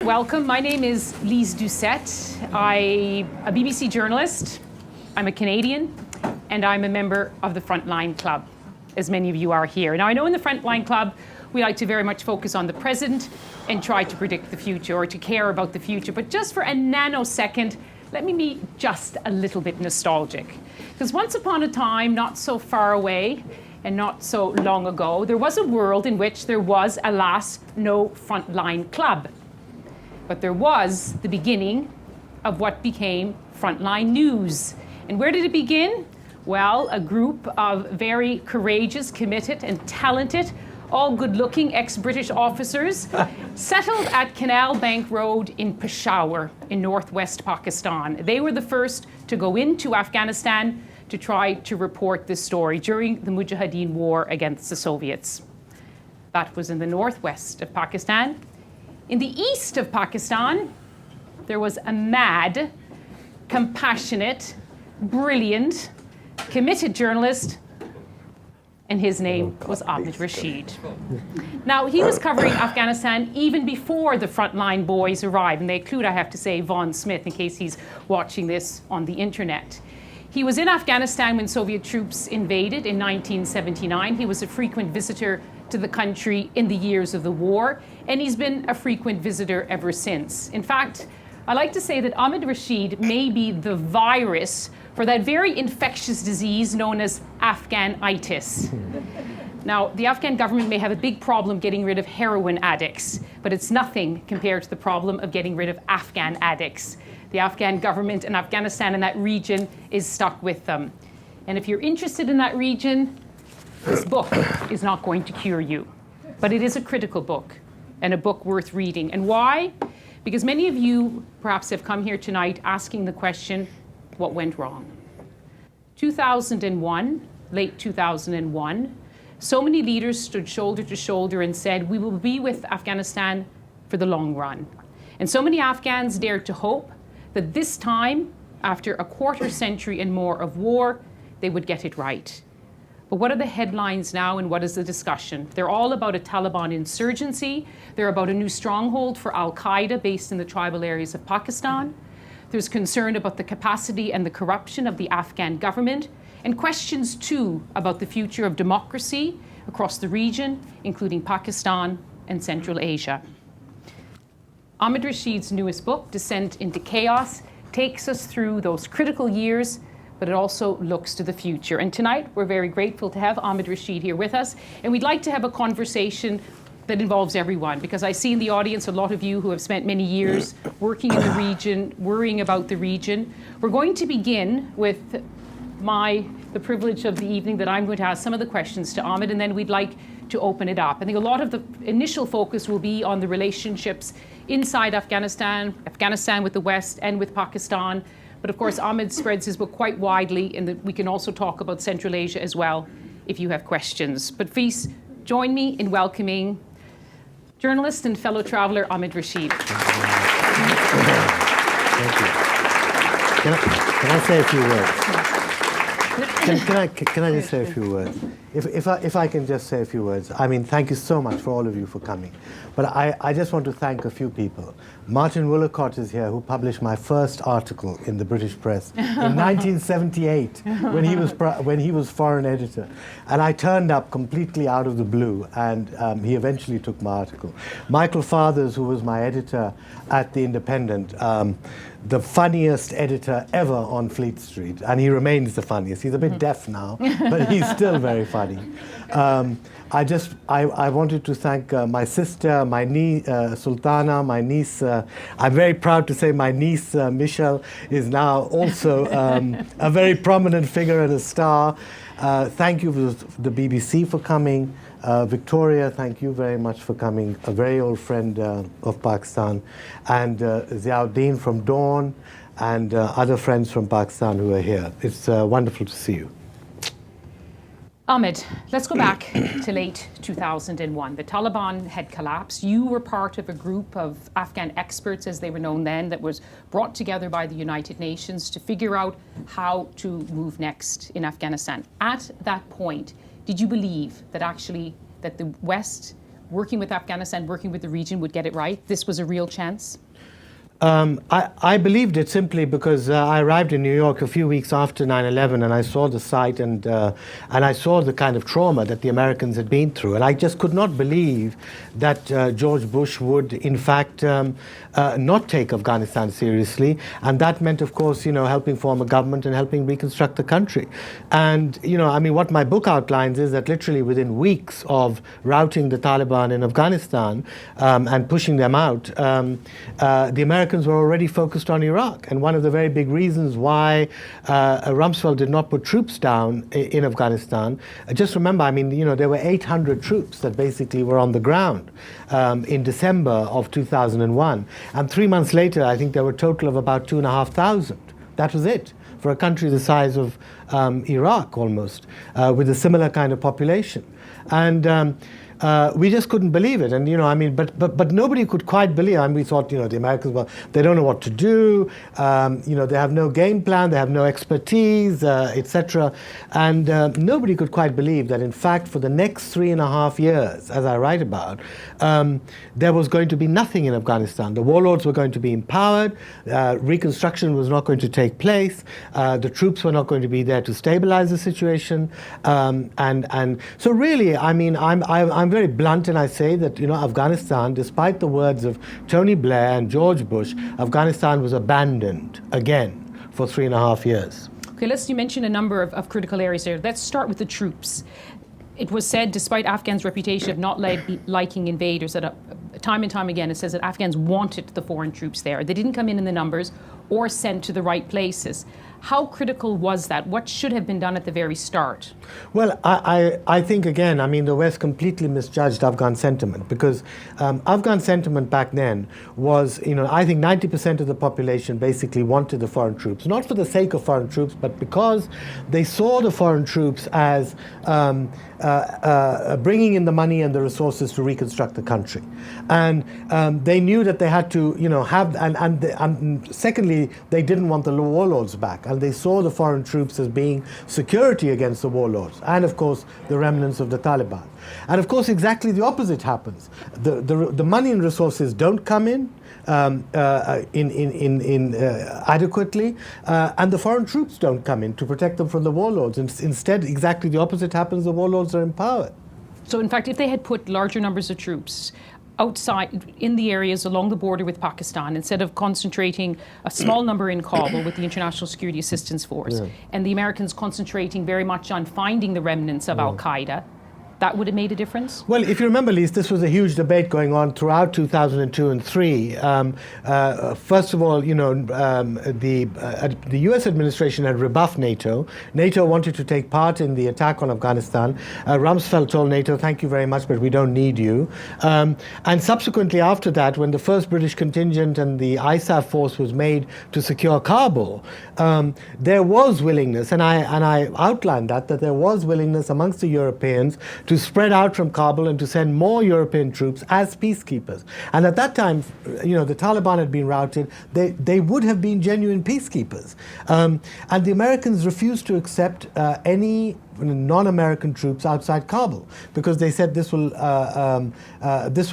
welcome. My name is Lyse Doucet. I'm a BBC journalist, I'm a Canadian, and I'm a member of the Frontline Club, as many of you are here. Now, I know in the Frontline Club, we like to very much focus on the present and try to predict the future or to care about the future. But just for a nanosecond, let me be just a little bit nostalgic. Because once upon a time, not so far away and not so long ago, there was a world in which there was, alas, no Frontline Club. But there was the beginning of what became Frontline News. And where did it begin? Well, a group of very courageous, committed, and talented, all good-looking ex-British officers settled at Canal Bank Road in Peshawar in northwest Pakistan. They were the first to go into Afghanistan to try to report this story during the Mujahideen war against the Soviets. That was in the northwest of Pakistan. In the east of Pakistan, there was a mad, compassionate, brilliant, committed journalist, and his name was Ahmed Rashid. Now, he was covering Afghanistan even before the Frontline boys arrived, and they include, I have to say, Vaughn Smith, in case he's watching this on the internet. He was in Afghanistan when Soviet troops invaded in 1979. He was a frequent visitor to the country in the years of the war, and he's been a frequent visitor ever since. In fact, I like to say that Ahmed Rashid may be the virus for that very infectious disease known as Afghanitis. Now, the Afghan government may have a big problem getting rid of heroin addicts, but it's nothing compared to the problem of getting rid of Afghan addicts. The Afghan government and Afghanistan and that region is stuck with them. And if you're interested in that region, this book is not going to cure you. But it is a critical book and a book worth reading. And why? Because many of you perhaps have come here tonight asking the question, what went wrong? 2001, late 2001, so many leaders stood shoulder to shoulder and said, we will be with Afghanistan for the long run. And so many Afghans dared to hope that this time, after a quarter century and more of war, they would get it right. But what are the headlines now and what is the discussion? They're all about a Taliban insurgency. They're about a new stronghold for Al-Qaeda based in the tribal areas of Pakistan. There's concern about the capacity and the corruption of the Afghan government, and questions too about the future of democracy across the region, including Pakistan and Central Asia. Ahmed Rashid's newest book, Descent into Chaos, takes us through those critical years, but it also looks to the future. And tonight, we're very grateful to have Ahmed Rashid here with us, and we'd like to have a conversation that involves everyone, because I see in the audience a lot of you who have spent many years working in the region, worrying about the region. We're going to begin with the privilege of the evening that I'm going to ask some of the questions to Ahmed, and then we'd like to open it up. I think a lot of the initial focus will be on the relationships inside Afghanistan with the West and with Pakistan. But of course, Ahmed spreads his book quite widely, and we can also talk about Central Asia as well if you have questions. But please join me in welcoming journalist and fellow traveler Ahmed Rashid. Thank you. Can I say a few words? Can I just say a few words? If I can just say a few words. I mean, thank you so much for all of you for coming. But I just want to thank a few people. Martin Woolacott is here, who published my first article in the British press in 1978 when he was foreign editor. And I turned up completely out of the blue, and he eventually took my article. Michael Fathers, who was my editor at The Independent, the funniest editor ever on Fleet Street, and he remains the funniest. He's a bit deaf now, but he's still very funny. I wanted to thank my sister, my niece, Sultana, my niece. I'm very proud to say my niece, Michelle, is now also a very prominent figure and a star. Thank you to the BBC for coming. Victoria, thank you very much for coming, a very old friend of Pakistan, and Ziauddin from Dawn, and other friends from Pakistan who are here. It's wonderful to see you. Ahmed, let's go back to late 2001. The Taliban had collapsed. You were part of a group of Afghan experts, as they were known then, that was brought together by the United Nations to figure out how to move next in Afghanistan. At that point, did you believe that actually that the West working with Afghanistan, working with the region would get it right? This was a real chance? I believed it simply because I arrived in New York a few weeks after 9/11, and I saw the site, and I saw the kind of trauma that the Americans had been through, and I just could not believe that George Bush would, in fact, not take Afghanistan seriously, and that meant, of course, helping form a government and helping reconstruct the country. And what my book outlines is that literally within weeks of routing the Taliban in Afghanistan and pushing them out, the Americans were already focused on Iraq. And one of the very big reasons why Rumsfeld did not put troops down in Afghanistan, just remember, there were 800 troops that basically were on the ground in December of 2001. And 3 months later, I think there were a total of about 2,500. That was it for a country the size of Iraq almost, with a similar kind of population. And we just couldn't believe it, and but nobody could quite believe. We thought, the Americans, well, they don't know what to do. They have no game plan, they have no expertise, etc. And nobody could quite believe that, in fact, for the next 3.5 years, as I write about, there was going to be nothing in Afghanistan. The warlords were going to be empowered. Reconstruction was not going to take place. The troops were not going to be there to stabilize the situation. And so, really, I'm very blunt, and I say that Afghanistan, despite the words of Tony Blair and George Bush, Afghanistan was abandoned again for 3.5 years. Okay, you mentioned a number of critical areas there. Let's start with the troops. It was said, despite Afghans' reputation of not liking invaders, that time and time again it says that Afghans wanted the foreign troops there. They didn't come in the numbers or sent to the right places. How critical was that? What should have been done at the very start? Well, I think, again, the West completely misjudged Afghan sentiment, because Afghan sentiment back then was, I think 90% of the population basically wanted the foreign troops, not for the sake of foreign troops, but because they saw the foreign troops as bringing in the money and the resources to reconstruct the country. And they knew that they had to, have, and secondly, they didn't want the warlords back. And they saw the foreign troops as being security against the warlords, and of course the remnants of the Taliban. And of course exactly the opposite happens. The money and resources don't come in adequately, and the foreign troops don't come in to protect them from the warlords. Instead, exactly the opposite happens. The warlords are empowered. So in fact, if they had put larger numbers of troops outside in the areas along the border with Pakistan, instead of concentrating a small number in Kabul with the International Security Assistance Force, and the Americans concentrating very much on finding the remnants of Al-Qaeda, that would have made a difference? Well, if you remember, Lyse, this was a huge debate going on throughout 2002 and 3. First of all, the U.S. administration had rebuffed NATO. NATO wanted to take part in the attack on Afghanistan. Rumsfeld told NATO, thank you very much, but we don't need you. And subsequently after that, when the first British contingent and the ISAF force was made to secure Kabul, there was willingness, and I outlined that there was willingness amongst the Europeans to spread out from Kabul and to send more European troops as peacekeepers. And at that time, the Taliban had been routed. They would have been genuine peacekeepers. And the Americans refused to accept any non-American troops outside Kabul, because they said this will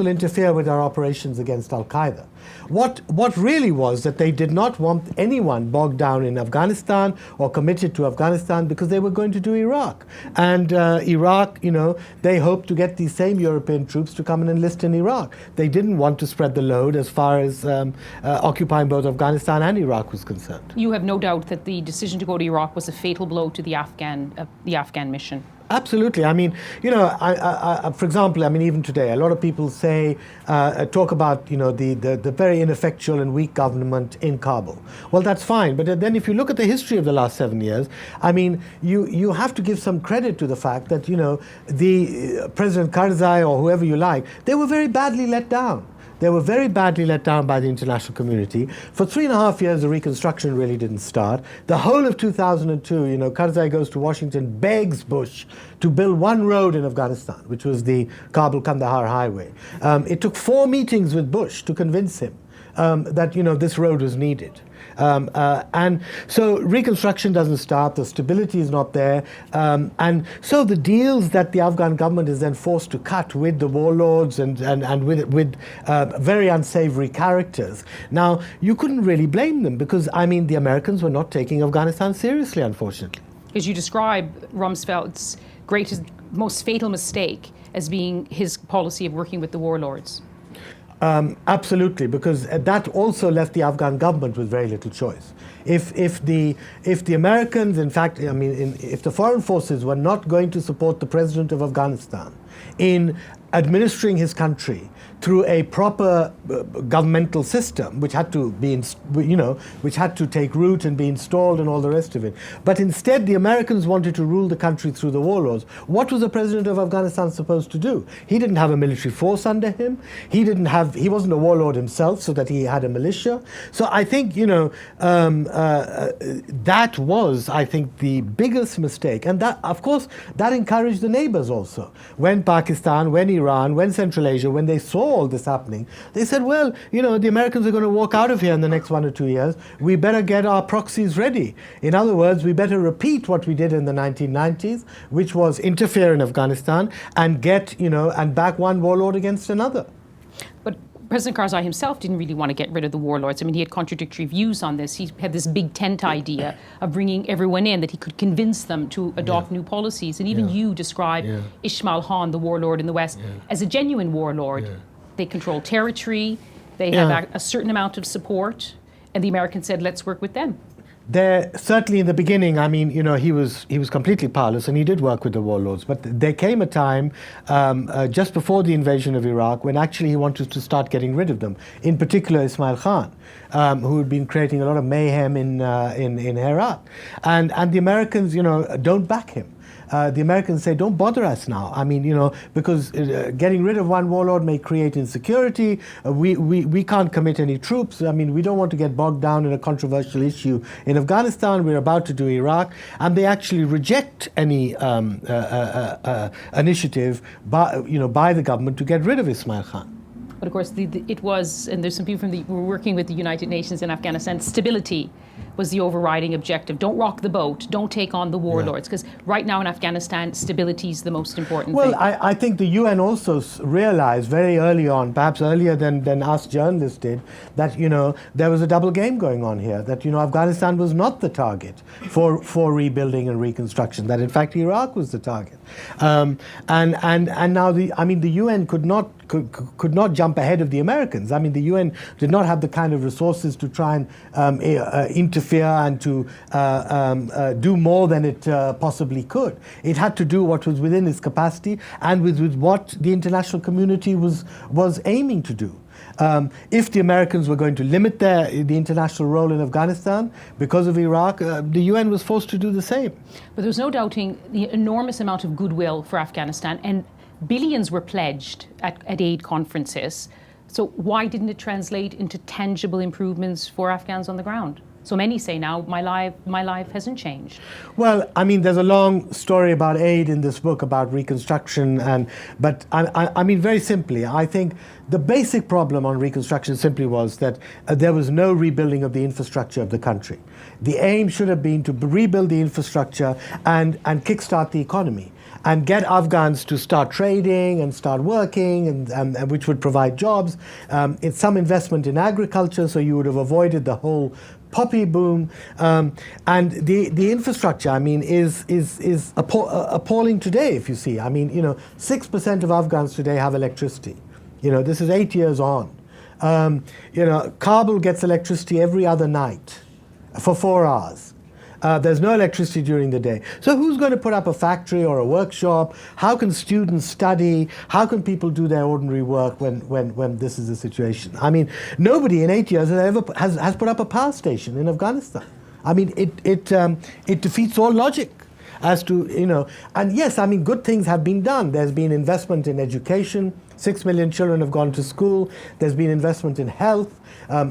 interfere with our operations against Al-Qaeda. What really was that they did not want anyone bogged down in Afghanistan or committed to Afghanistan, because they were going to do Iraq. And Iraq, they hoped to get these same European troops to come and enlist in Iraq. They didn't want to spread the load as far as occupying both Afghanistan and Iraq was concerned. You have no doubt that the decision to go to Iraq was a fatal blow to the Afghan mission. Absolutely. For example, even today, a lot of people talk about, the very ineffectual and weak government in Kabul. Well, that's fine. But then if you look at the history of the last 7 years, you have to give some credit to the fact that, the President Karzai or whoever you like, they were very badly let down. They were very badly let down by the international community. For 3.5 years, the reconstruction really didn't start. The whole of 2002, Karzai goes to Washington, begs Bush to build one road in Afghanistan, which was the Kabul-Kandahar highway. It took 4 meetings with Bush to convince him that this road was needed. And so reconstruction doesn't start, the stability is not there, and so the deals that the Afghan government is then forced to cut with the warlords and with very unsavory characters. Now, you couldn't really blame them because, the Americans were not taking Afghanistan seriously, unfortunately. As you describe Rumsfeld's most fatal mistake as being his policy of working with the warlords. Absolutely, because that also left the Afghan government with very little choice. If the Americans, in fact, if the foreign forces were not going to support the president of Afghanistan in administering his country through a proper governmental system, which had to be, which had to take root and be installed and all the rest of it. But instead, the Americans wanted to rule the country through the warlords. What was the president of Afghanistan supposed to do? He didn't have a military force under him. He wasn't a warlord himself, so that he had a militia. So I think, that was, I think, the biggest mistake. And that, of course, that encouraged the neighbors also. When Pakistan, when Iran, when Central Asia, when they saw all this happening, they said, well, the Americans are going to walk out of here in the next 1 or 2 years. We better get our proxies ready. In other words, we better repeat what we did in the 1990s, which was interfere in Afghanistan and get, and back one warlord against another. But President Karzai himself didn't really want to get rid of the warlords. He had contradictory views on this. He had this big tent idea of bringing everyone in, that he could convince them to adopt new policies. And even you describe Ismail Khan, the warlord in the West, as a genuine warlord. They control territory, they have a certain amount of support, and the Americans said, let's work with them. There, certainly in the beginning, he was completely powerless, and he did work with the warlords. But there came a time just before the invasion of Iraq when actually he wanted to start getting rid of them. In particular, Ismail Khan, who had been creating a lot of mayhem in Herat, and the Americans, don't back him. The Americans say, don't bother us now. Because getting rid of one warlord may create insecurity. We can't commit any troops. We don't want to get bogged down in a controversial issue in Afghanistan. We're about to do Iraq. And they actually reject any initiative by the government to get rid of Ismail Khan. But of course, it was, and there's some people who were working with the United Nations in Afghanistan, stability was the overriding objective. Don't rock the boat. Don't take on the warlords. Because right now in Afghanistan, stability is the most important thing. Well, I think the UN also realized very early on, perhaps earlier than us journalists did, that, there was a double game going on here, that, Afghanistan was not the target for rebuilding and reconstruction, that in fact Iraq was the target. And now the UN could not jump ahead of the Americans. The UN did not have the kind of resources to try and interfere and to do more than it possibly could. It had to do what was within its capacity and with what the international community was aiming to do. If the Americans were going to limit the international role in Afghanistan because of Iraq, the UN was forced to do the same. But there's no doubting the enormous amount of goodwill for Afghanistan, and billions were pledged at aid conferences. So why didn't it translate into tangible improvements for Afghans on the ground? So many say now, my life hasn't changed. Well, there's a long story about aid in this book, about reconstruction, but very simply, I think the basic problem on reconstruction simply was that there was no rebuilding of the infrastructure of the country. The aim should have been to rebuild the infrastructure and kickstart the economy, and get Afghans to start trading and start working, and which would provide jobs. It's some investment in agriculture, so you would have avoided the whole poppy boom, and the infrastructure. Is appalling today. If you see, 6% of Afghans today have electricity. This is 8 years on. Kabul gets electricity every other night for 4 hours. There's no electricity during the day. So who's going to put up a factory or a workshop? How can students study? How can people do their ordinary work when this is the situation? Nobody in 8 years has put up a power station in Afghanistan. It defeats all logic as to, and yes, good things have been done. There's been investment in education. 6 million children have gone to school. There's been investment in health.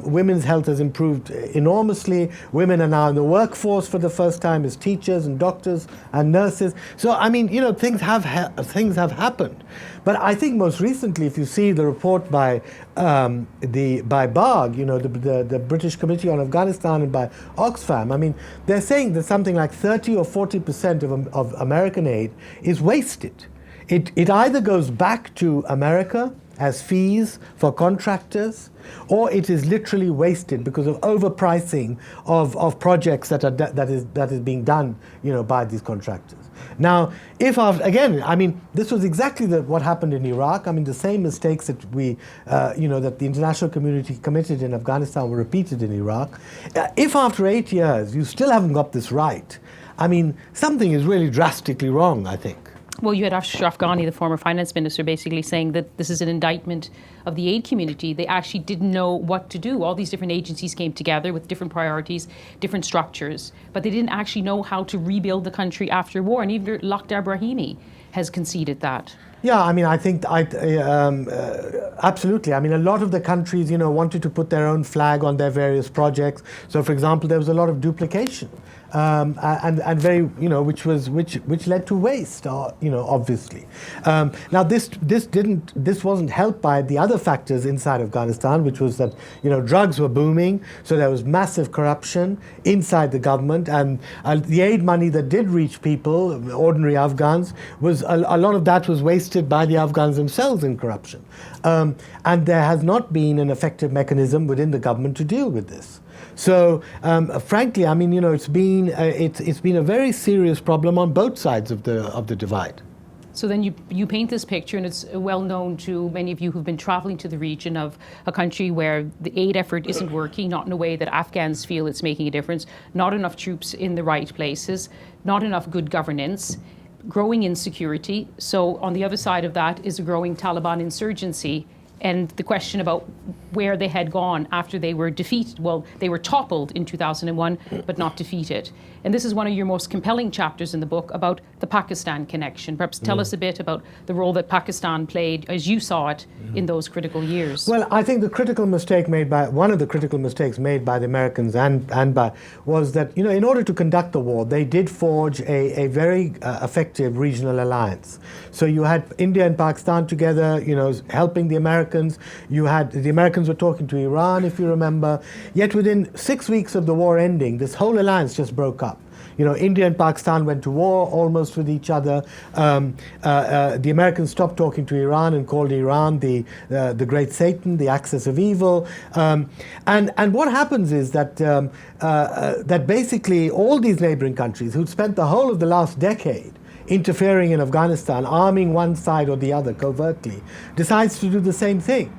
Women's health has improved enormously. Women are now in the workforce for the first time as teachers and doctors and nurses. So, I mean, you know, things have happened. But I think most recently, if you see the report by BARG, you know, the British Committee on Afghanistan, and by Oxfam, I mean, they're saying that something like 30 or 40% of American aid is wasted. It either goes back to America as fees for contractors, or it is literally wasted because of overpricing of projects that is being done, you know, by these contractors. Now, if after, again, I mean, this was exactly what happened in Iraq. I mean, the same mistakes that that the international community committed in Afghanistan were repeated in Iraq. If after 8 years you still haven't got this right, I mean, something is really drastically wrong, I think. Well, you had Ashraf Ghani, the former finance minister, basically saying that this is an indictment of the aid community. They actually didn't know what to do. All these different agencies came together with different priorities, different structures, but they didn't actually know how to rebuild the country after war. And even Lakhdar Brahimi has conceded that. Yeah, I mean, I think absolutely. I mean, a lot of the countries, you know, wanted to put their own flag on their various projects. So, for example, there was a lot of duplication, and very, you know, which led to waste, you know, obviously. Now, this wasn't helped by the other factors inside Afghanistan, which was that, you know, drugs were booming, so there was massive corruption inside the government, and the aid money that did reach people, ordinary Afghans, was a lot of that was wasted by the Afghans themselves in corruption. And there has not been an effective mechanism within the government to deal with this. So, frankly, I mean, you know, it's been a very serious problem on both sides of the divide. So then you paint this picture, and it's well known to many of you who've been traveling to the region, of a country where the aid effort isn't working, not in a way that Afghans feel it's making a difference, not enough troops in the right places, not enough good governance, growing insecurity. So on the other side of that is a growing Taliban insurgency, and the question about where they had gone after they were defeated. Well, they were toppled in 2001, but not defeated. And this is one of your most compelling chapters in the book about the Pakistan connection. Perhaps tell us a bit about the role that Pakistan played, as you saw it, in those critical years. Well, I think one of the critical mistakes made by the Americans was that, you know, in order to conduct the war, they did forge a very effective regional alliance. So you had India and Pakistan together, you know, helping the Americans. The Americans were talking to Iran, if you remember. Yet within 6 weeks of the war ending, this whole alliance just broke up. You know, India and Pakistan went to war almost with each other. The Americans stopped talking to Iran and called Iran the great Satan, the axis of evil. And what happens is that that basically all these neighboring countries who'd spent the whole of the last decade interfering in Afghanistan, arming one side or the other covertly, decides to do the same thing.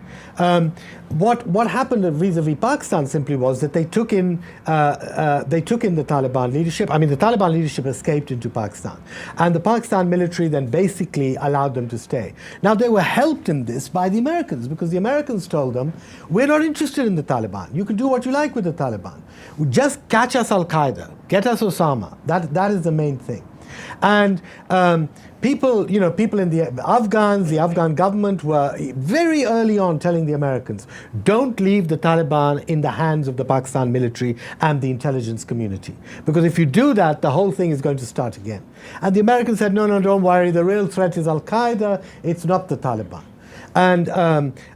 What happened vis-a-vis Pakistan simply was that they took in the Taliban leadership. I mean, the Taliban leadership escaped into Pakistan, and the Pakistan military then basically allowed them to stay. Now, they were helped in this by the Americans, because the Americans told them, we're not interested in the Taliban. You can do what you like with the Taliban. Just catch us Al-Qaeda, get us Osama. That is the main thing. And people in the Afghan government were very early on telling the Americans, don't leave the Taliban in the hands of the Pakistan military and the intelligence community. Because if you do that, the whole thing is going to start again. And the Americans said, no, don't worry, the real threat is Al-Qaeda, it's not the Taliban. And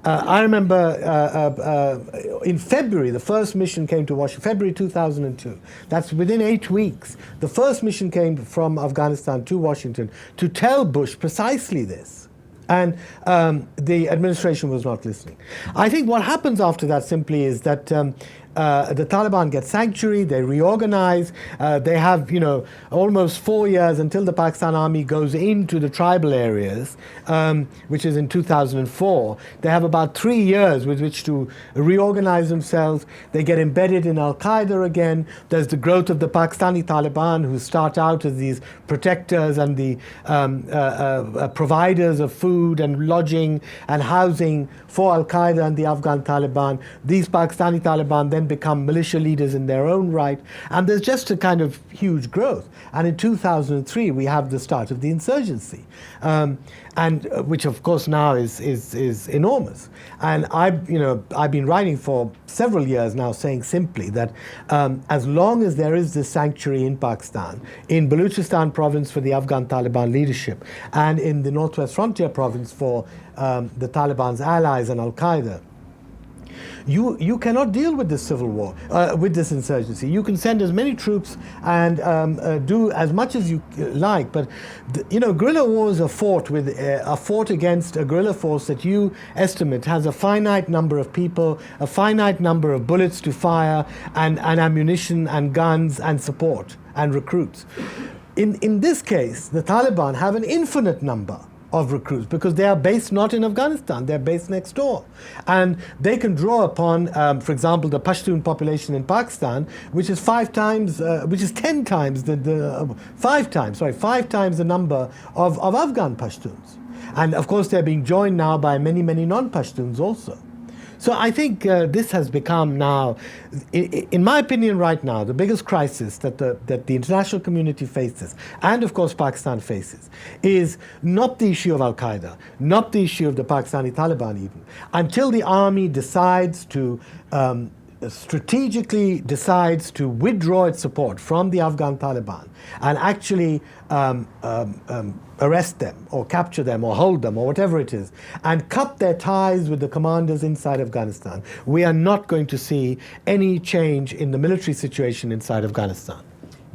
I remember in February, the first mission came to Washington, February 2002. That's within 8 weeks. The first mission came from Afghanistan to Washington to tell Bush precisely this. And the administration was not listening. I think what happens after that simply is that the Taliban get sanctuary, they reorganize, they have, you know, almost 4 years until the Pakistan army goes into the tribal areas, which is in 2004. They have about 3 years with which to reorganize themselves. They get embedded in Al-Qaeda again. There's the growth of the Pakistani Taliban, who start out as these protectors and the providers of food and lodging and housing for Al-Qaeda and the Afghan Taliban. These Pakistani Taliban then and become militia leaders in their own right. And there's just a kind of huge growth. And in 2003, we have the start of the insurgency, and which of course now is enormous. And I've been writing for several years now, saying simply that as long as there is this sanctuary in Pakistan, in Balochistan province for the Afghan Taliban leadership, and in the Northwest Frontier province for the Taliban's allies and Al-Qaeda, you cannot deal with this civil war, with this insurgency. You can send as many troops and do as much as you like, but guerrilla wars are fought against a guerrilla force that you estimate has a finite number of people, a finite number of bullets to fire, and ammunition and guns and support and recruits. In this case, the Taliban have an infinite number of recruits because they are based not in Afghanistan, they're based next door. And they can draw upon, for example, the Pashtun population in Pakistan, which is 10 times the number of Afghan Pashtuns. And of course, they're being joined now by many, many non-Pashtuns also. So I think this has become now, in my opinion right now, the biggest crisis that the international community faces, and of course Pakistan faces, is not the issue of Al-Qaeda, not the issue of the Pakistani Taliban even, until the army decides to strategically decides to withdraw its support from the Afghan Taliban and actually arrest them or capture them or hold them or whatever it is, and cut their ties with the commanders inside Afghanistan, we are not going to see any change in the military situation inside Afghanistan.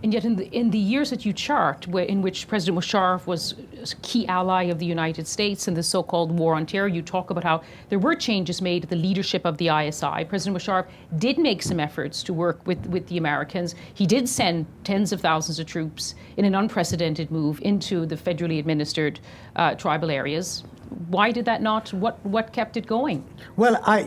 And yet in the years that you chart, in which President Musharraf was a key ally of the United States in the so-called War on Terror, you talk about how there were changes made at the leadership of the ISI. President Musharraf did make some efforts to work with the Americans. He did send tens of thousands of troops in an unprecedented move into the federally administered tribal areas. Why did that not? What kept it going? Well, I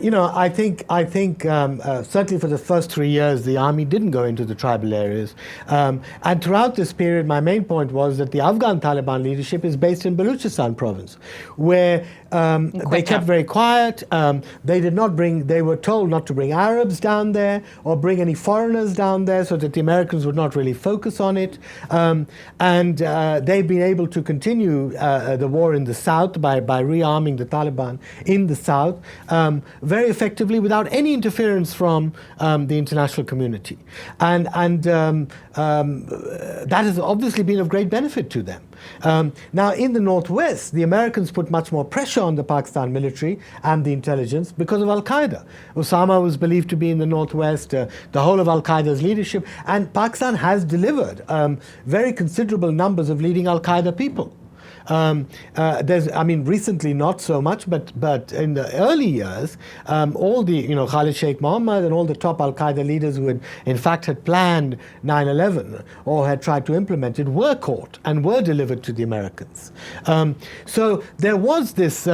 think certainly for the first 3 years, the army didn't go into the tribal areas, and throughout this period, my main point was that the Afghan Taliban leadership is based in Balochistan province, where they kept very quiet. They were told not to bring Arabs down there or bring any foreigners down there, so that the Americans would not really focus on it. And they've been able to continue the war in the south by rearming the Taliban in the south very effectively without any interference from the international community. And that has obviously been of great benefit to them. Now, in the northwest, the Americans put much more pressure on the Pakistan military and the intelligence because of Al-Qaeda. Osama was believed to be in the northwest, the whole of Al-Qaeda's leadership, and Pakistan has delivered very considerable numbers of leading Al-Qaeda people. Recently not so much, but in the early years, all the, Khalid Sheikh Mohammed and all the top Al-Qaeda leaders who had planned 9/11 or had tried to implement it were caught and were delivered to the Americans. So there was this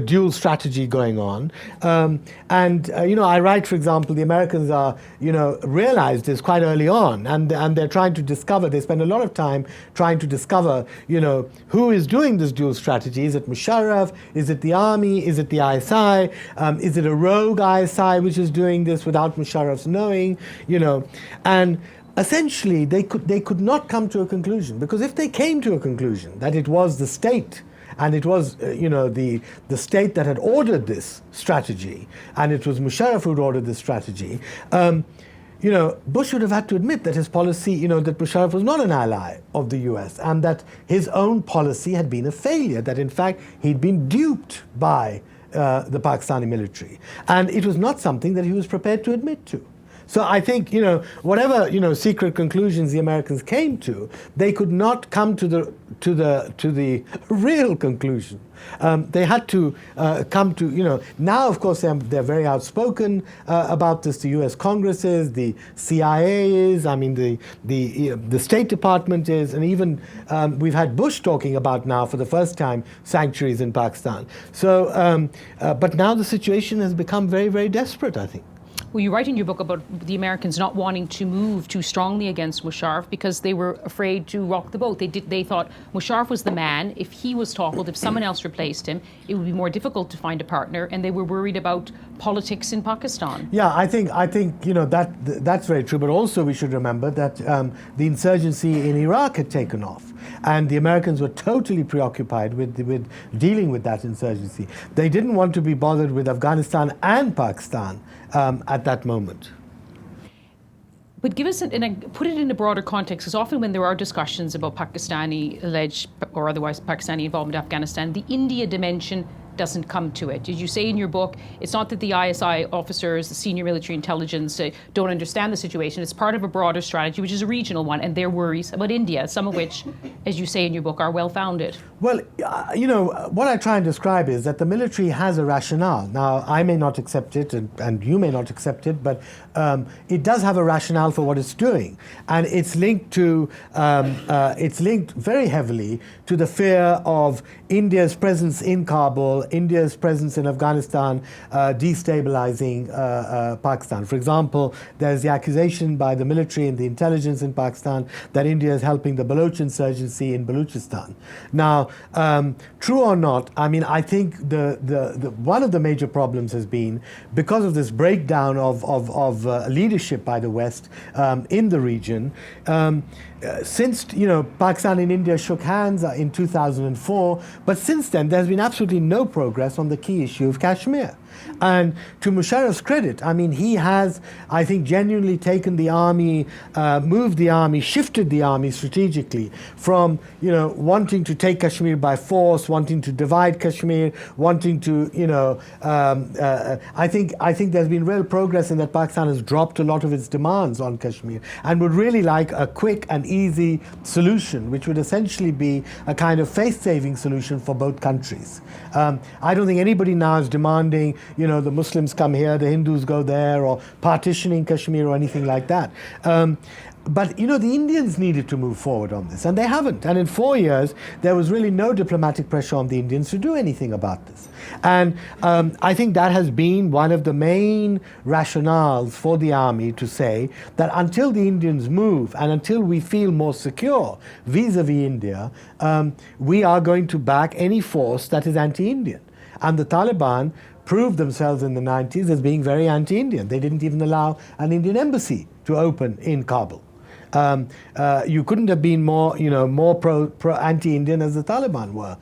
dual strategy going on. I write, for example, the Americans are, realized this quite early on, and they're trying to discover, they spend a lot of time trying to discover, who is doing this dual strategy. Is it Musharraf? Is it the army? Is it the ISI? Is it a rogue ISI which is doing this without Musharraf's knowing? And essentially they could not come to a conclusion, because if they came to a conclusion that it was the state and it was the state that had ordered this strategy, and it was Musharraf who'd ordered this strategy, Bush would have had to admit that his policy, that Musharraf was not an ally of the US, and that his own policy had been a failure, that in fact he'd been duped by the Pakistani military. And it was not something that he was prepared to admit to. So I think, whatever, secret conclusions the Americans came to, they could not come to the real conclusion. They had to come to, now of course they're very outspoken about this. The US Congress is, the CIA is, the State Department is, and even we've had Bush talking about now for the first time sanctuaries in Pakistan. So, but now the situation has become very, very desperate, I think. Well, you write in your book about the Americans not wanting to move too strongly against Musharraf because they were afraid to rock the boat. They thought Musharraf was the man. If he was toppled, if someone else replaced him, it would be more difficult to find a partner, and they were worried about politics in Pakistan. Yeah, I think that's very true. But also we should remember that the insurgency in Iraq had taken off, and the Americans were totally preoccupied with dealing with that insurgency. They didn't want to be bothered with Afghanistan and Pakistan at that moment. But give us, put it in a broader context, because often when there are discussions about Pakistani alleged or otherwise Pakistani involvement in Afghanistan, the India dimension doesn't come to it. As you say in your book, it's not that the ISI officers, the senior military intelligence, don't understand the situation. It's part of a broader strategy, which is a regional one, and their worries about India, some of which, as you say in your book, are well-founded. Well, what I try and describe is that the military has a rationale. Now, I may not accept it, and you may not accept it, but it does have a rationale for what it's doing, and it's linked to it's linked very heavily to the fear of India's presence in Kabul, India's presence in Afghanistan, destabilizing Pakistan. For example, there's the accusation by the military and the intelligence in Pakistan that India is helping the Baloch insurgency in Balochistan. Now, true or not, I mean, I think the one of the major problems has been because of this breakdown of leadership by the West in the region. Since Pakistan and India shook hands in 2004, but since then there's been absolutely no progress on the key issue of Kashmir. And to Musharraf's credit, I mean, he has, I think, genuinely taken the army, moved the army, shifted the army strategically from, wanting to take Kashmir by force, wanting to divide Kashmir, wanting to, I think there's been real progress in that Pakistan has dropped a lot of its demands on Kashmir and would really like a quick and easy solution, which would essentially be a kind of faith-saving solution for both countries. I don't think anybody now is demanding, the Muslims come here, the Hindus go there, or partitioning Kashmir or anything like that. But, the Indians needed to move forward on this, and they haven't. And in 4 years, there was really no diplomatic pressure on the Indians to do anything about this. And I think that has been one of the main rationales for the army to say that until the Indians move and until we feel more secure vis-a-vis India, we are going to back any force that is anti-Indian. And the Taliban proved themselves in the 90s as being very anti-Indian. They didn't even allow an Indian embassy to open in Kabul. You couldn't have been more anti-Indian as the Taliban were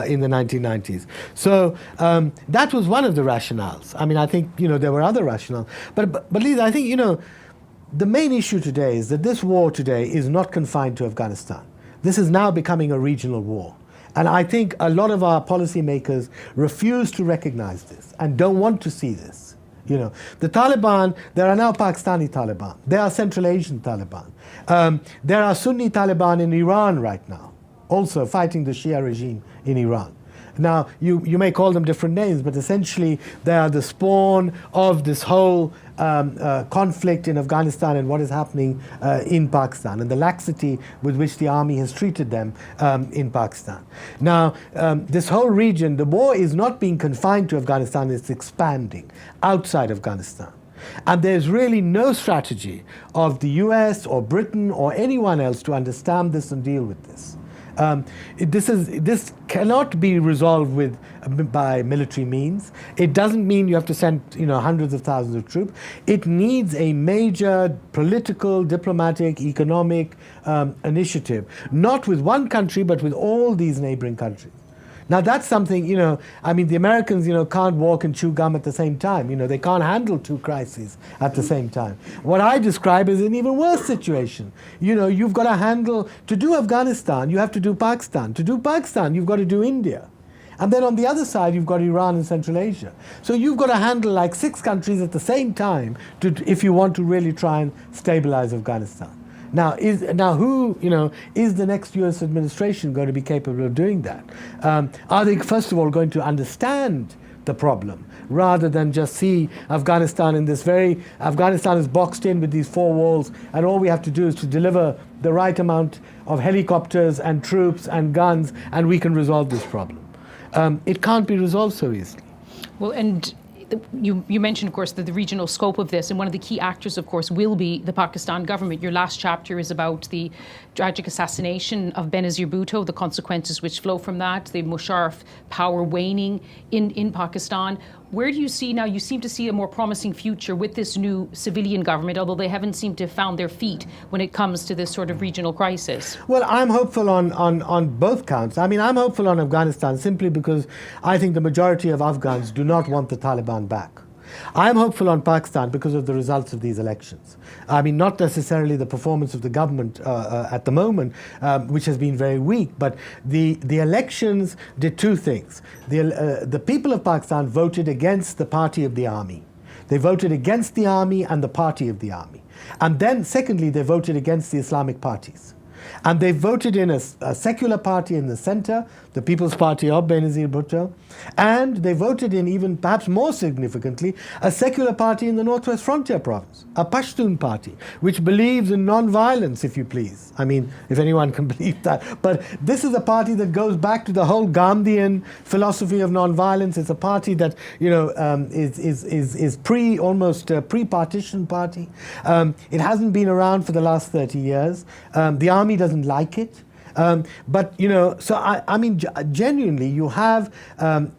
in the 1990s. So that was one of the rationales. I mean, I think there were other rationales, but Lisa, I think the main issue today is that this war today is not confined to Afghanistan. This is now becoming a regional war. And I think a lot of our policymakers refuse to recognize this and don't want to see this. The Taliban, there are now Pakistani Taliban. There are Central Asian Taliban. There are Sunni Taliban in Iran right now, also fighting the Shia regime in Iran. Now, you may call them different names, but essentially they are the spawn of this whole conflict in Afghanistan and what is happening in Pakistan and the laxity with which the army has treated them in Pakistan. Now, this whole region, the war is not being confined to Afghanistan, it's expanding outside Afghanistan. And there's really no strategy of the US or Britain or anyone else to understand this and deal with this. This cannot be resolved by military means. It doesn't mean you have to send hundreds of thousands of troops. It needs a major political, diplomatic, economic initiative, not with one country but with all these neighboring countries. Now that's something, I mean, the Americans, can't walk and chew gum at the same time. They can't handle two crises at the same time. What I describe is an even worse situation. You've got to handle, to do Afghanistan, you have to do Pakistan. To do Pakistan, you've got to do India. And then on the other side, you've got Iran and Central Asia. So you've got to handle like 6 countries at the same time if you want to really try and stabilize Afghanistan. Now, who is the next U.S. administration going to be capable of doing that? Are they, first of all, going to understand the problem rather than just see Afghanistan in this Afghanistan is boxed in with these 4 walls, and all we have to do is to deliver the right amount of helicopters and troops and guns, and we can resolve this problem. It can't be resolved so easily. Well, and you mentioned, of course, the regional scope of this, and one of the key actors, of course, will be the Pakistan government. Your last chapter is about the tragic assassination of Benazir Bhutto, the consequences which flow from that, the Musharraf power waning in Pakistan. Where do you see now? You seem to see a more promising future with this new civilian government, although they haven't seemed to have found their feet when it comes to this sort of regional crisis. Well, I'm hopeful on both counts. I mean, I'm hopeful on Afghanistan simply because I think the majority of Afghans do not want the Taliban back. I'm hopeful on Pakistan because of the results of these elections. I mean, not necessarily the performance of the government at the moment, which has been very weak, but the elections did two things. The people of Pakistan voted against the party of the army. They voted against the army and the party of the army. And then, secondly, they voted against the Islamic parties. And they voted in a secular party in the center, the People's Party of Benazir Bhutto, and they voted in, even perhaps more significantly, a secular party in the Northwest Frontier Province, a Pashtun party, which believes in non-violence, if you please. I mean, if anyone can believe that. But this is a party that goes back to the whole Gandhian philosophy of non-violence. It's a party that, is pre-partition party. It hasn't been around for the last 30 years. The army doesn't like it. But, so I mean, genuinely, you have,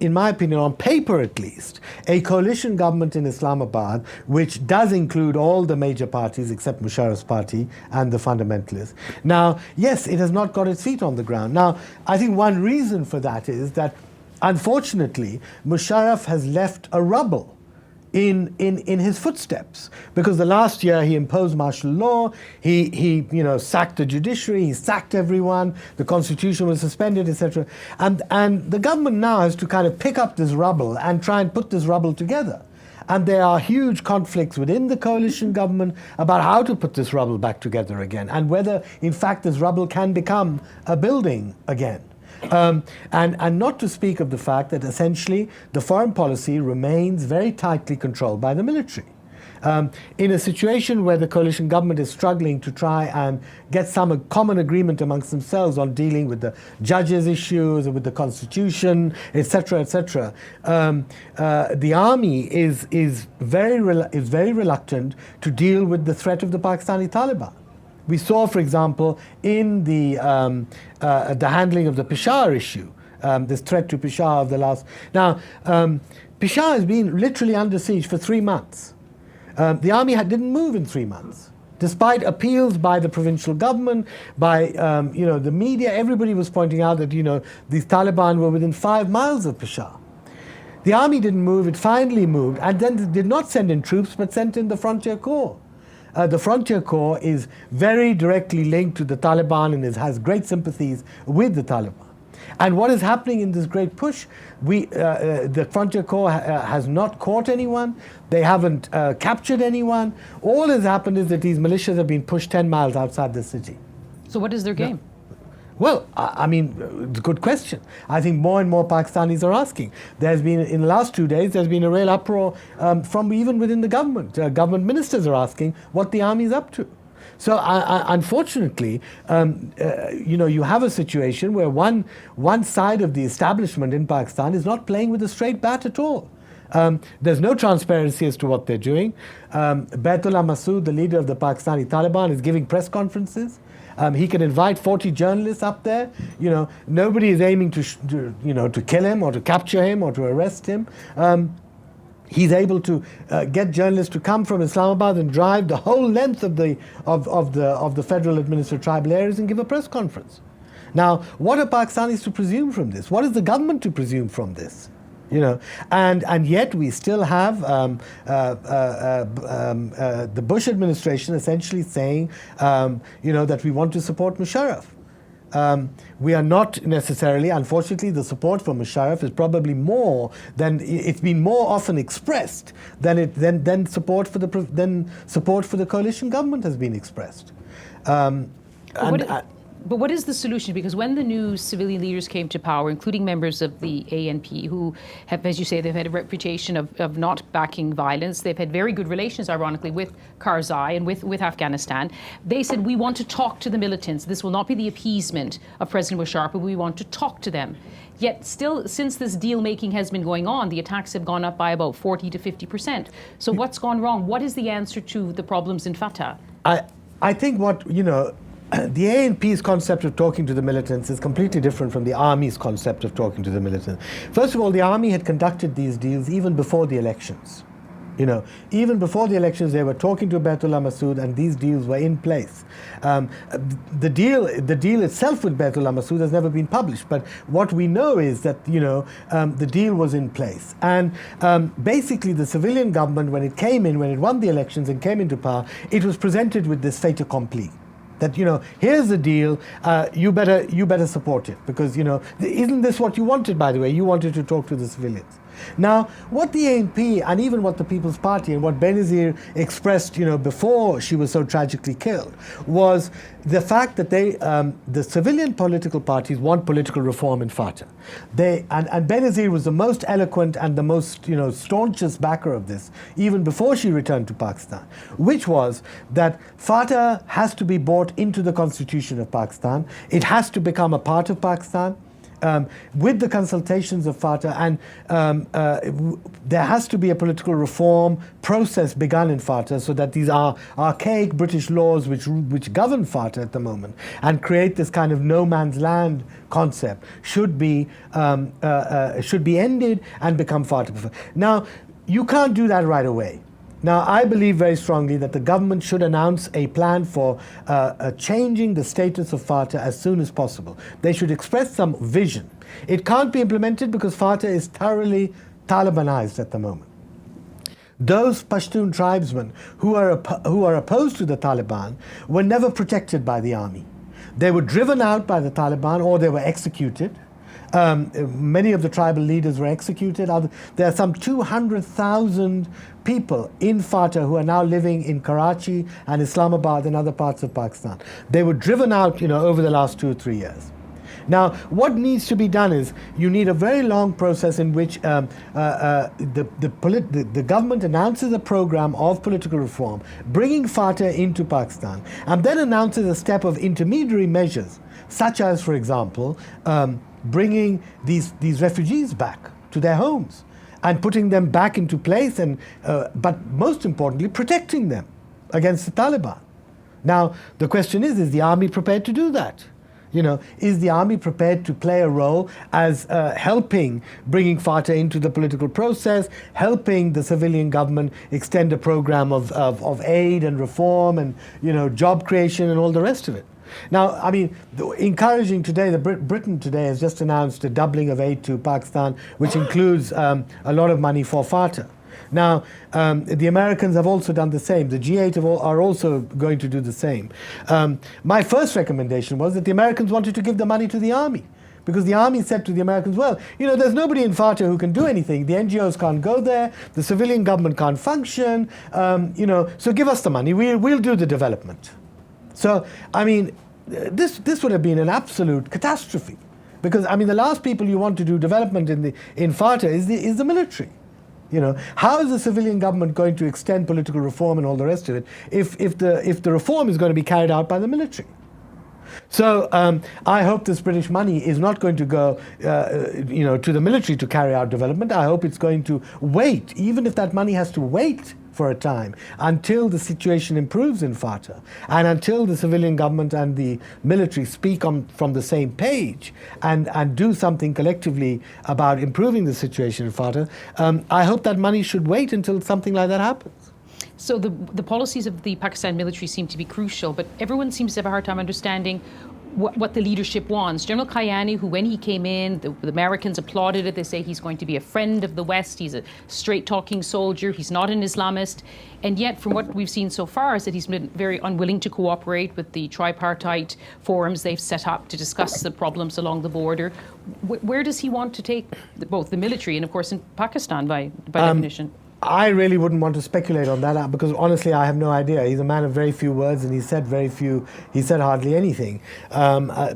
in my opinion, on paper at least, a coalition government in Islamabad, which does include all the major parties except Musharraf's party and the fundamentalists. Now, yes, it has not got its feet on the ground. Now, I think one reason for that is that, unfortunately, Musharraf has left a rubble in his footsteps, because the last year he imposed martial law, he sacked the judiciary, he sacked everyone, the constitution was suspended, etc. And the government now has to kind of pick up this rubble and try and put this rubble together. And there are huge conflicts within the coalition government about how to put this rubble back together again, and whether, in fact, this rubble can become a building again. And not to speak of the fact that essentially the foreign policy remains very tightly controlled by the military. In a situation where the coalition government is struggling to try and get some common agreement amongst themselves on dealing with the judges' issues, with the constitution, etc., etc., the army is very reluctant to deal with the threat of the Pakistani Taliban. We saw, for example, in the handling of the Peshawar issue, this threat to Peshawar of the last. Now, Peshawar has been literally under siege for 3 months. The army didn't move in 3 months, despite appeals by the provincial government, by the media. Everybody was pointing out that these Taliban were within 5 miles of Peshawar. The army didn't move. It finally moved, and then did not send in troops, but sent in the Frontier Corps. The Frontier Corps is very directly linked to the Taliban and has great sympathies with the Taliban. And what is happening in this great push, the Frontier Corps has not caught anyone, they haven't captured anyone. All that has happened is that these militias have been pushed 10 miles outside the city. So what is their game? Well, I mean, it's a good question. I think more and more Pakistanis are asking. There's been, in the last 2 days, there's been a real uproar from even within the government. Government ministers are asking what the army is up to. So, unfortunately, you have a situation where one side of the establishment in Pakistan is not playing with a straight bat at all. There's no transparency as to what they're doing. Baitullah Masood, the leader of the Pakistani Taliban, is giving press conferences. He can invite 40 journalists up there. Nobody is aiming to kill him or to capture him or to arrest him. He's able to get journalists to come from Islamabad and drive the whole length of the federal administered tribal areas and give a press conference. Now, what are Pakistanis to presume from this? What is the government to presume from this? And yet we still have the Bush administration essentially saying, that we want to support Musharraf. We are not necessarily, unfortunately, the support for Musharraf is probably more than it's been more often expressed than support for the coalition government has been expressed. But what is the solution? Because when the new civilian leaders came to power, including members of the ANP, who have, as you say, they've had a reputation of not backing violence, they've had very good relations, ironically, with Karzai and with Afghanistan, they said, we want to talk to the militants. This will not be the appeasement of President Bashar, but we want to talk to them. Yet still, since this deal-making has been going on, the attacks have gone up by about 40 to 50%. So what's gone wrong? What is the answer to the problems in Fatah? I think the ANP's concept of talking to the militants is completely different from the army's concept of talking to the militants. First of all, the army had conducted these deals even before the elections. Even before the elections, they were talking to Baitullah Masood, and these deals were in place. The deal itself with Baitullah Masood has never been published, but what we know is that the deal was in place. And basically, the civilian government, when it won the elections and came into power, it was presented with this fait accompli. That, here's the deal, you better support it, because, isn't this what you wanted, by the way? You wanted to talk to the civilians. Now, what the ANP and even what the People's Party and what Benazir expressed, before she was so tragically killed, was the fact that the civilian political parties want political reform in Fatah. And Benazir was the most eloquent and the most, staunchest backer of this, even before she returned to Pakistan, which was that Fatah has to be brought into the constitution of Pakistan. It has to become a part of Pakistan. With the consultations of Fatah, and there has to be a political reform process begun in Fatah, so that these are archaic British laws which govern Fatah at the moment and create this kind of no man's land concept should be ended and become Fatah. Now, you can't do that right away. Now, I believe very strongly that the government should announce a plan for changing the status of Fatah as soon as possible. They should express some vision. It can't be implemented because Fatah is thoroughly Talibanized at the moment. Those Pashtun tribesmen who are opposed to the Taliban were never protected by the army. They were driven out by the Taliban or they were executed. Many of the tribal leaders were executed. There are some 200,000 people in Fatah who are now living in Karachi and Islamabad and other parts of Pakistan. They were driven out, over the last 2 or 3 years. Now, what needs to be done is you need a very long process in which the government announces a program of political reform, bringing Fatah into Pakistan, and then announces a step of intermediary measures, such as, for example, bringing these refugees back to their homes and putting them back into place, and but most importantly, protecting them against the Taliban. Now, the question is the army prepared to do that? Is the army prepared to play a role as helping bringing Fatah into the political process, helping the civilian government extend a program of aid and reform and, job creation and all the rest of it? Now, encouraging today, Britain today has just announced a doubling of aid to Pakistan, which includes a lot of money for Fatah. Now, the Americans have also done the same. The G8 are also going to do the same. My first recommendation was that the Americans wanted to give the money to the army, because the army said to the Americans, well, there's nobody in Fatah who can do anything. The NGOs can't go there. The civilian government can't function. So give us the money. We'll do the development. So, this would have been an absolute catastrophe, because the last people you want to do development in Fatah is the military. How is the civilian government going to extend political reform and all the rest of it if the reform is going to be carried out by the military? So I hope this British money is not going to go, to the military to carry out development. I hope it's going to wait, even if that money has to wait for a time, until the situation improves in Fatah and until the civilian government and the military speak from the same page and do something collectively about improving the situation in Fatah. I hope that money should wait until something like that happens. So the policies of the Pakistan military seem to be crucial, but everyone seems to have a hard time understanding what the leadership wants. General Kayani, who when he came in, the Americans applauded it. They say he's going to be a friend of the West. He's a straight-talking soldier. He's not an Islamist. And yet, from what we've seen so far, is that he's been very unwilling to cooperate with the tripartite forums they've set up to discuss the problems along the border. Where does he want to take both the military and, of course, in Pakistan by definition? I really wouldn't want to speculate on that because honestly I have no idea. He's a man of very few words and he said hardly anything. I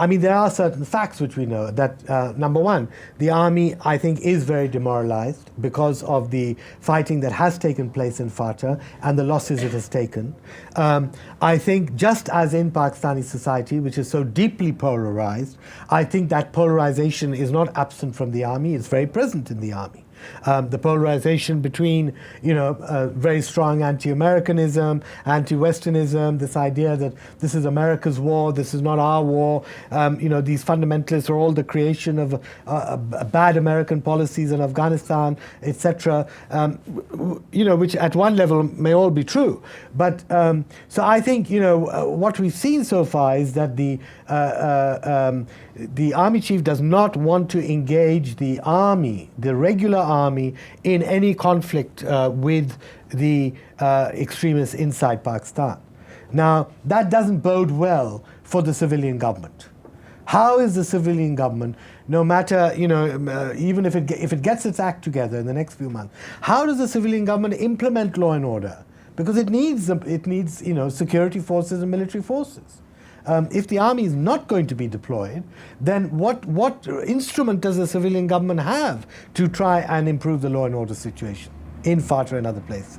mean, there are certain facts which we know that, number one, the army, I think, is very demoralized because of the fighting that has taken place in FATA and the losses it has taken. I think just as in Pakistani society, which is so deeply polarized, I think that polarization is not absent from the army, it's very present in the army. The polarization between, very strong anti-Americanism, anti-Westernism, this idea that this is America's war, this is not our war. These fundamentalists are all the creation of bad American policies in Afghanistan, etc. Which at one level may all be true. But so I think what we've seen so far is that the army chief does not want to engage the army, the regular army, in any conflict with the extremists inside Pakistan. Now, that doesn't bode well for the civilian government. How is the civilian government, no matter, even if it gets its act together in the next few months, how does the civilian government implement law and order? Because it needs security forces and military forces. If the army is not going to be deployed, then what instrument does the civilian government have to try and improve the law and order situation in FATA and other places?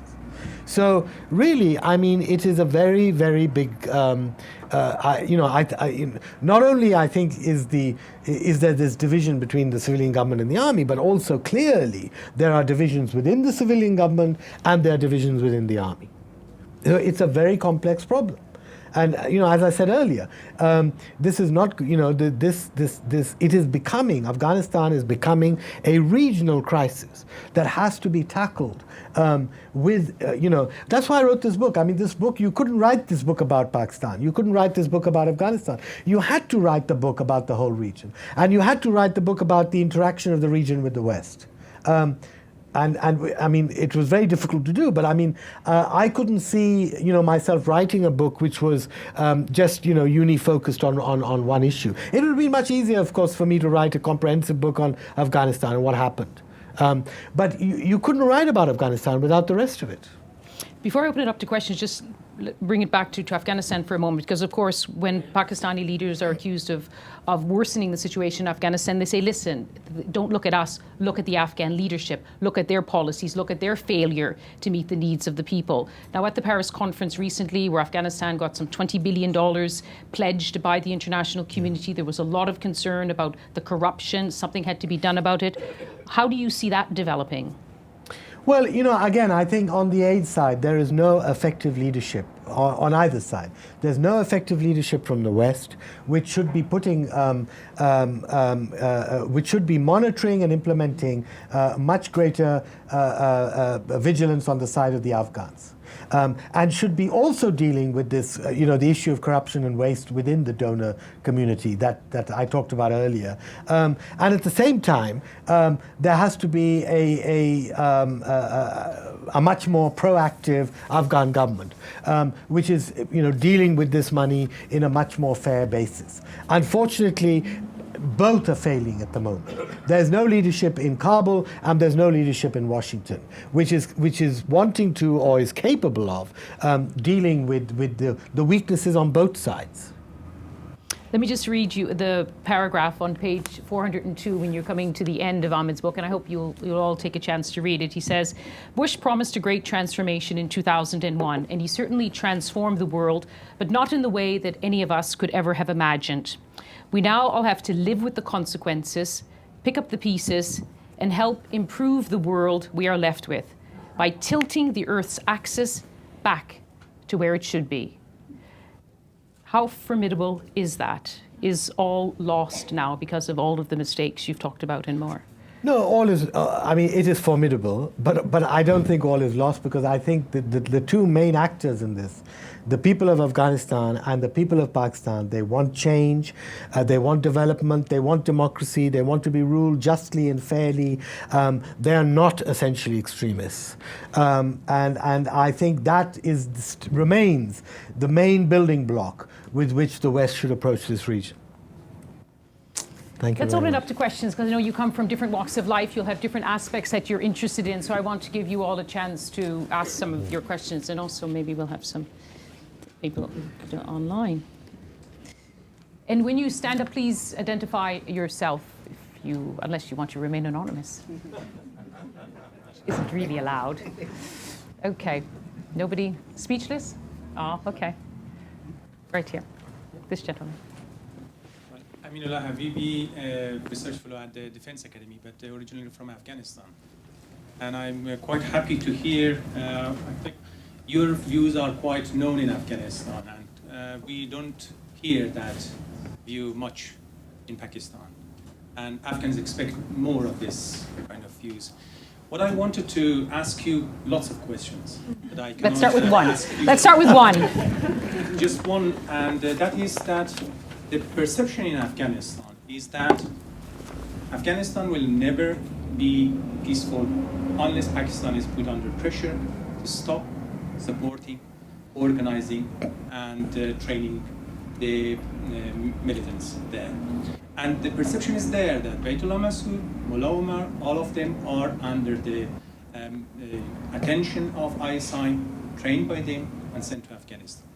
So really, I mean, it is a very, very big. Not only I think is there this division between the civilian government and the army, but also clearly there are divisions within the civilian government and there are divisions within the army. So it's a very complex problem. And as I said earlier, this is not it is becoming, Afghanistan is becoming a regional crisis that has to be tackled with that's why I wrote this book. I mean, this book, you couldn't write this book about Pakistan, you couldn't write this book about Afghanistan. You had to write the book about the whole region, and you had to write the book about the interaction of the region with the West. And I mean, it was very difficult to do, but I mean, I couldn't see, myself writing a book which was just, uni-focused on one issue. It would be much easier, of course, for me to write a comprehensive book on Afghanistan and what happened. But you couldn't write about Afghanistan without the rest of it. Before I open it up to questions, just bring it back to Afghanistan for a moment, because of course when Pakistani leaders are accused of worsening the situation in Afghanistan, they say, listen, don't look at us, look at the Afghan leadership, look at their policies, look at their failure to meet the needs of the people. Now, at the Paris conference recently, where Afghanistan got some $20 billion pledged by the international community, there was a lot of concern about the corruption, something had to be done about it. How do you see that developing? Well, again, I think on the aid side, there is no effective leadership on either side. There's no effective leadership from the West, which should be which should be monitoring and implementing much greater vigilance on the side of the Afghans. And should be also dealing with this, the issue of corruption and waste within the donor community that I talked about earlier. And at the same time, there has to be a much more proactive Afghan government, which is, dealing with this money in a much more fair basis. Unfortunately, both are failing at the moment. There's no leadership in Kabul and there's no leadership in Washington, which is wanting to or is capable of dealing with the weaknesses on both sides. Let me just read you the paragraph on page 402 when you're coming to the end of Ahmed's book, and I hope you'll all take a chance to read it. He says, Bush promised a great transformation in 2001, and he certainly transformed the world, but not in the way that any of us could ever have imagined. We now all have to live with the consequences, pick up the pieces, and help improve the world we are left with by tilting the Earth's axis back to where it should be. How formidable is that? Is all lost now because of all of the mistakes you've talked about and more? No, all is, it is formidable, but I don't think all is lost, because I think that the two main actors in this, the people of Afghanistan and the people of Pakistan, they want change, they want development, they want democracy, they want to be ruled justly and fairly. They are not essentially extremists. And I think that remains the main building block with which the West should approach this region. Thank you. Let's very open it much. up to questions, because I know you come from different walks of life. You'll have different aspects that you're interested in. So I want to give you all a chance to ask some of your questions, and also maybe we'll have some people online. And when you stand up, please identify yourself, if you, unless you want to remain anonymous. Isn't really allowed. Okay. Nobody speechless? Oh, okay. Right here. This gentleman. Aminullah Habibi, research fellow at the Defense Academy, but originally from Afghanistan. And I'm quite happy to hear, I think your views are quite known in Afghanistan, and we don't hear that view much in Pakistan. And Afghans expect more of this kind of views. What I wanted to ask you, lots of questions, but I can Let's start with one. ask you Let's start with one. just one, and that is that the perception in Afghanistan is that Afghanistan will never be peaceful unless Pakistan is put under pressure to stop supporting, organizing, and training the militants there. And the perception is there that Baytullah Masood, Mullah Omar, all of them are under the attention of ISI, trained by them, and sent to Afghanistan.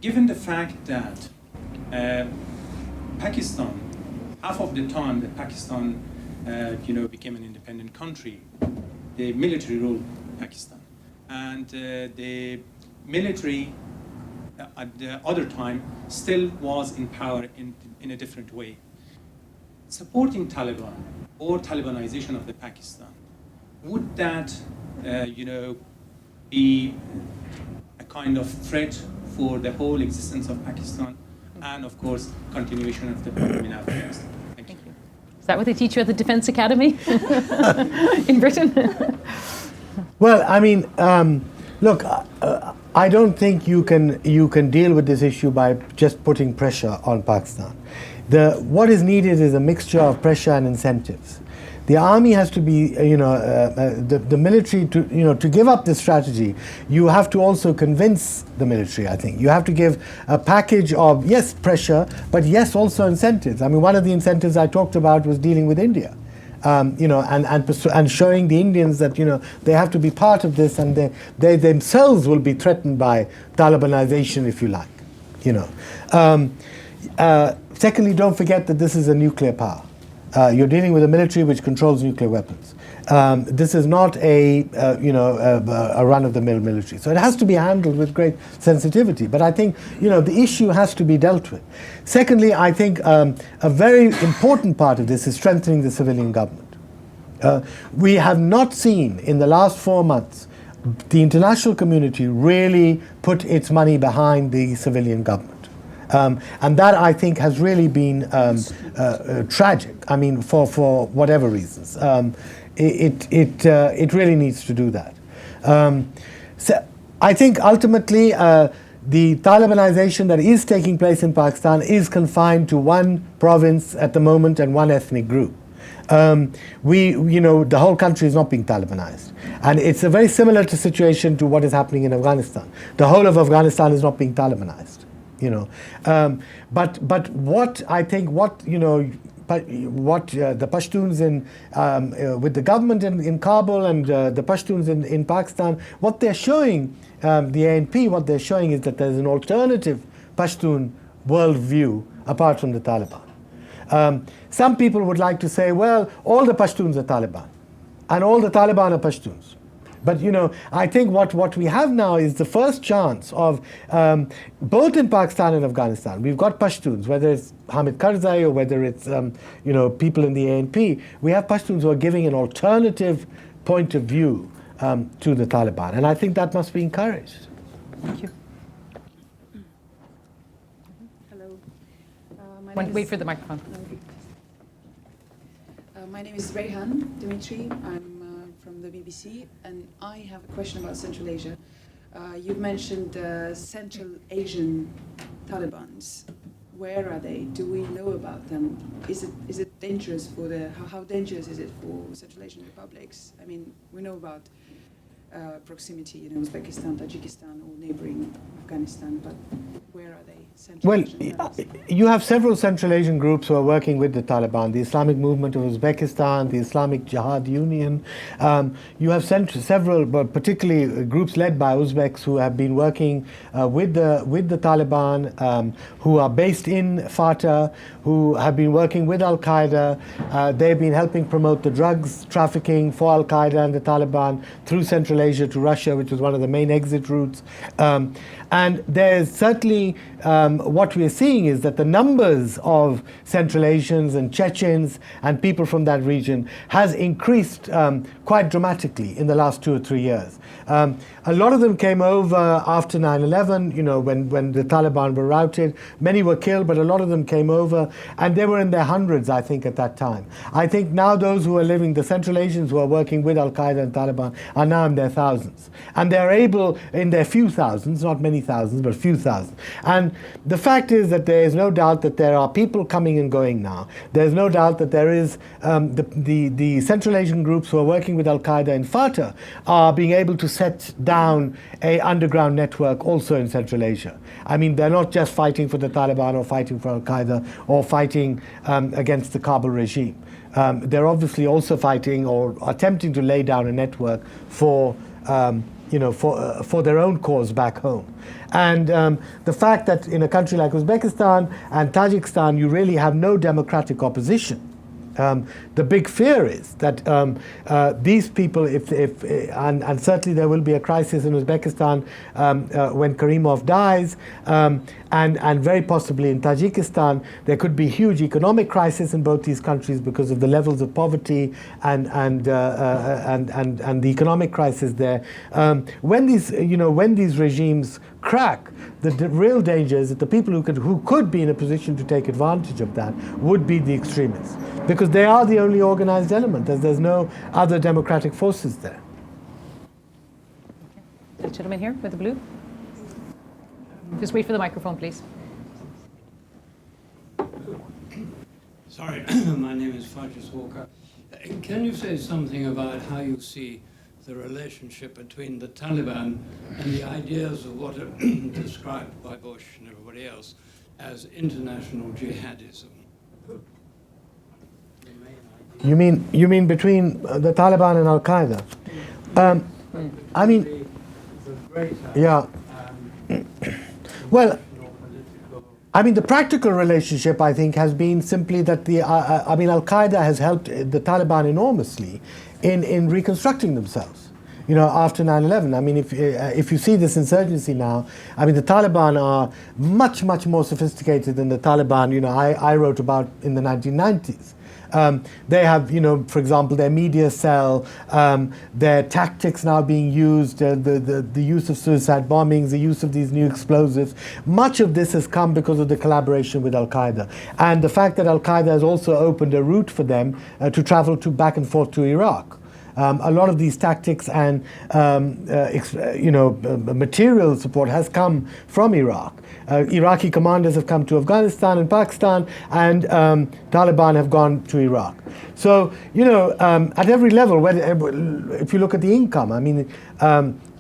Given the fact that Pakistan, half of the time that Pakistan became an independent country, the military ruled Pakistan. And the military at the other time still was in power in a different way. Supporting Taliban or Talibanization of the Pakistan, would that be a kind of threat for the whole existence of Pakistan and, of course, continuation of the problem in Afghanistan? Thank you. Is that what they teach you at the Defense Academy in Britain? Well, I mean, look, I don't think you can deal with this issue by just putting pressure on Pakistan. What is needed is a mixture of pressure and incentives. The army has to be, the military to give up this strategy. You have to also convince the military, I think. You have to give a package of, yes, pressure, but yes, also incentives. I mean, one of the incentives I talked about was dealing with India. And showing the Indians that they have to be part of this, and they themselves will be threatened by Talibanization, if you like. Secondly, don't forget that this is a nuclear power. You're dealing with a military which controls nuclear weapons. This is not a run-of-the-mill military. So it has to be handled with great sensitivity. But I think, the issue has to be dealt with. Secondly, I think a very important part of this is strengthening the civilian government. We have not seen in the last 4 months the international community really put its money behind the civilian government. And that, I think, has really been tragic. I mean, for whatever reasons. It really needs to do that. So I think ultimately the Talibanization that is taking place in Pakistan is confined to one province at the moment and one ethnic group. The whole country is not being Talibanized. And it's a very similar situation to what is happening in Afghanistan. The whole of Afghanistan is not being Talibanized. But what I think, the Pashtuns with the government in Kabul and the Pashtuns in Pakistan, what they're showing, the ANP, what they're showing is that there's an alternative Pashtun worldview apart from the Taliban. Some people would like to say, well, all the Pashtuns are Taliban, and all the Taliban are Pashtuns. But I think what we have now is the first chance of, both in Pakistan and Afghanistan, we've got Pashtuns, whether it's Hamid Karzai or whether it's people in the ANP, we have Pashtuns who are giving an alternative point of view to the Taliban. And I think that must be encouraged. Thank you. Hello. Wait for the microphone. My name is Rehan Dimitri. I'm from the BBC, and I have a question about Central Asia. You've mentioned Central Asian Talibans. Where are they? Do we know about them? Is it dangerous for how dangerous is it for Central Asian republics? I mean, we know about proximity, Uzbekistan, Tajikistan, all neighboring Afghanistan, but where are they? Central Well, Asian Talibans? you have several Central Asian groups who are working with the Taliban, the Islamic Movement of Uzbekistan, the Islamic Jihad Union. You have several, but particularly groups led by Uzbeks who have been working with the Taliban, who are based in FATA, who have been working with Al-Qaeda. They've been helping promote the drugs trafficking for Al-Qaeda and the Taliban through Central Asia to Russia, which was one of the main exit routes. And there's certainly what we are seeing is that the numbers of Central Asians and Chechens and people from that region has increased quite dramatically in the last 2 or 3 years. A lot of them came over after 9/11, when the Taliban were routed. Many were killed, but a lot of them came over, and they were in their hundreds, I think, at that time. I think now those who are living, the Central Asians who are working with Al-Qaeda and Taliban, are now in their thousands. And they're able, in their few thousands, not many thousands, but few thousands. And the fact is that there is no doubt that there are people coming and going now. There's no doubt that there is the Central Asian groups who are working with Al-Qaeda in FATA are being able to set down a underground network also in Central Asia. I mean, they're not just fighting for the Taliban or fighting for Al-Qaeda or fighting against the Kabul regime. They're obviously also fighting or attempting to lay down a network for their own cause back home. And the fact that in a country like Uzbekistan and Tajikistan, you really have no democratic opposition. The big fear is that these people, and certainly there will be a crisis in Uzbekistan when Karimov dies, and very possibly in Tajikistan, there could be huge economic crisis in both these countries because of the levels of poverty and the economic crisis there. When these regimes crack, the real danger is that the people who could be in a position to take advantage of that would be the extremists, because they are the only organized element, as there's no other democratic forces there. The gentleman here with the blue. Just wait for the microphone, please. Sorry, my name is Farjas Walker. Can you say something about how you see the relationship between the Taliban and the ideas of what are described by Bush and everybody else as international jihadism? You mean between the Taliban and Al-Qaeda? I mean, yeah. Well, I mean, the practical relationship, I think, has been simply that Al-Qaeda has helped the Taliban enormously in reconstructing themselves, after 9/11. I mean, if you see this insurgency now, I mean, the Taliban are much, much more sophisticated than the Taliban, I wrote about in the 1990s. They have, for example, their media cell, their tactics now being used, the use of suicide bombings, the use of these new explosives. Much of this has come because of the collaboration with Al-Qaeda. And the fact that Al-Qaeda has also opened a route for them to travel back and forth to Iraq. A lot of these tactics and material support has come from Iraq. Iraqi commanders have come to Afghanistan and Pakistan, and Taliban have gone to Iraq. So, at every level, if you look at the income, I mean,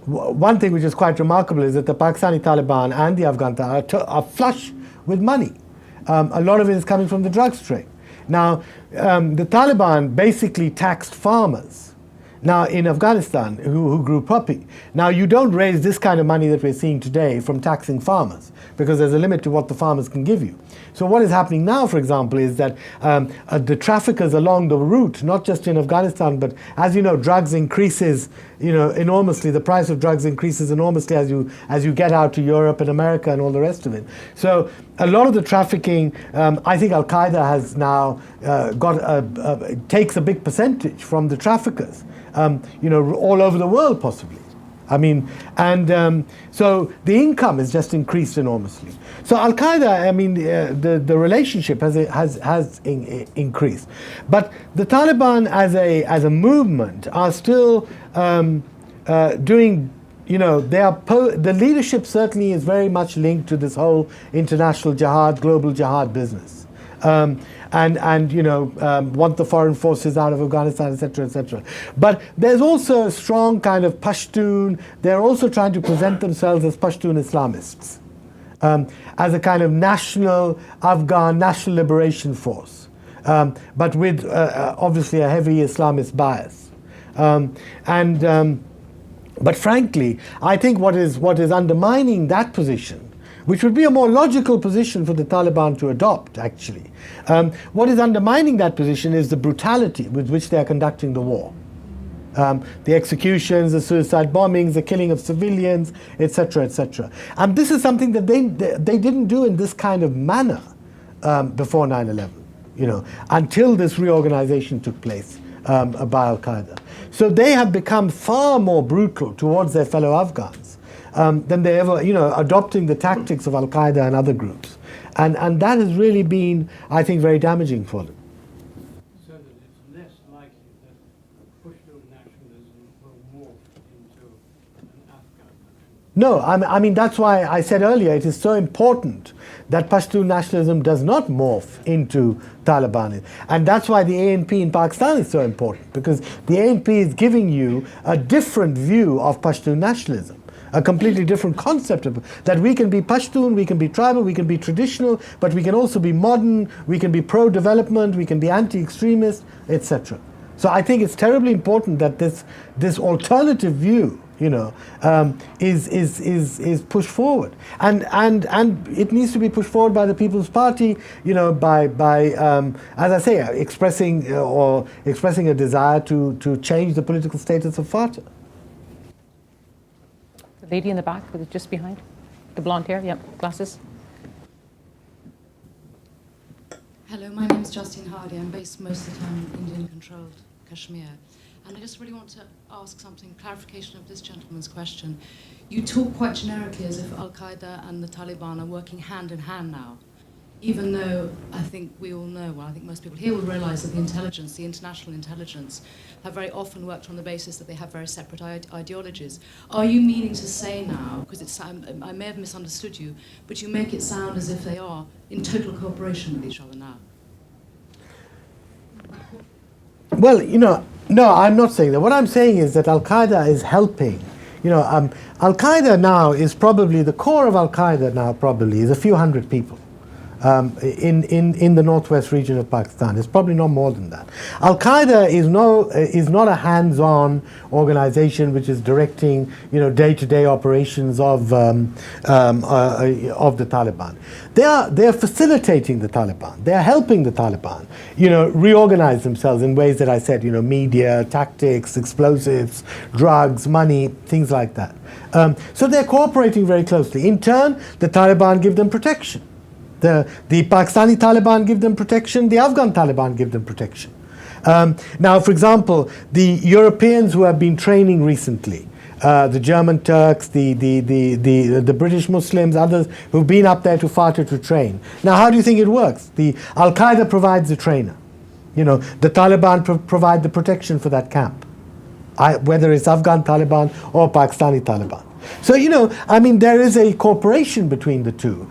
one thing which is quite remarkable is that the Pakistani Taliban and the Afghan Taliban are flush with money. A lot of it is coming from the drugs trade. Now, the Taliban basically taxed farmers. Now, in Afghanistan, who grew poppy. Now, you don't raise this kind of money that we're seeing today from taxing farmers, because there's a limit to what the farmers can give you. So what is happening now, for example, is that the traffickers along the route, not just in Afghanistan, but as you know, drugs increases, enormously. The price of drugs increases enormously as you get out to Europe and America and all the rest of it. So a lot of the trafficking, I think Al-Qaeda has now takes a big percentage from the traffickers. All over the world, possibly. I mean, and so the income has just increased enormously. So Al-Qaeda, I mean, the relationship has increased, but the Taliban as a movement are still doing. The leadership certainly is very much linked to this whole international jihad, global jihad business. and want the foreign forces out of Afghanistan, etc., etc. But there's also a strong kind of Pashtun. They're also trying to present themselves as Pashtun Islamists, as a kind of national Afghan national liberation force, but with obviously a heavy Islamist bias. But frankly, I think what is undermining that position, which would be a more logical position for the Taliban to adopt, actually, what is undermining that position is the brutality with which they are conducting the war. The executions, the suicide bombings, the killing of civilians, etc., etc. And this is something that they didn't do in this kind of manner before 9/11, until this reorganization took place by Al-Qaeda. So they have become far more brutal towards their fellow Afghans than they ever, adopting the tactics of Al-Qaeda and other groups. And that has really been, I think, very damaging for them. So that it's less likely that Pashtun nationalism will morph into an Afghan nationalism. No, I mean, that's why I said earlier it is so important that Pashtun nationalism does not morph into Taliban. And that's why the ANP in Pakistan is so important, because the ANP is giving you a different view of Pashtun nationalism, a completely different concept of that we can be Pashtun, we can be tribal, we can be traditional, but we can also be modern, we can be pro-development, we can be anti-extremist, etc. So I think it's terribly important that this alternative view is pushed forward, and it needs to be pushed forward by the People's Party, by as I say, expressing a desire to change the political status of FATA. The lady in the back, with just behind, the blonde hair, yep, glasses. Hello, my name is Justine Hardy. I'm based most of the time in Indian-controlled Kashmir. And I just really want to ask something, clarification of this gentleman's question. You talk quite generically as if Al-Qaeda and the Taliban are working hand in hand now, even though I think we all know, well, I think most people here will realize that the intelligence, the international intelligence, have very often worked on the basis that they have very separate ideologies. Are you meaning to say now, because I may have misunderstood you, but you make it sound as if they are in total cooperation with each other now? Well, no, I'm not saying that. What I'm saying is that Al-Qaeda is helping. Al-Qaeda now is probably, the core of Al-Qaeda now probably is a few hundred people in the northwest region of Pakistan. It's probably not more than that. Al-Qaeda is not a hands-on organization which is directing day-to-day operations of the Taliban. They are facilitating the Taliban. They are helping the Taliban reorganize themselves in ways that I said, media, tactics, explosives, drugs, money, things like that. So they're cooperating very closely. In turn, the Taliban give them protection. The Pakistani Taliban give them protection, the Afghan Taliban give them protection. Now, for example, the Europeans who have been training recently, the German Turks, the British Muslims, others who've been up there to FATA to train. Now, how do you think it works? The Al-Qaeda provides the trainer. The Taliban provide the protection for that camp, whether it's Afghan Taliban or Pakistani Taliban. So, there is a cooperation between the two.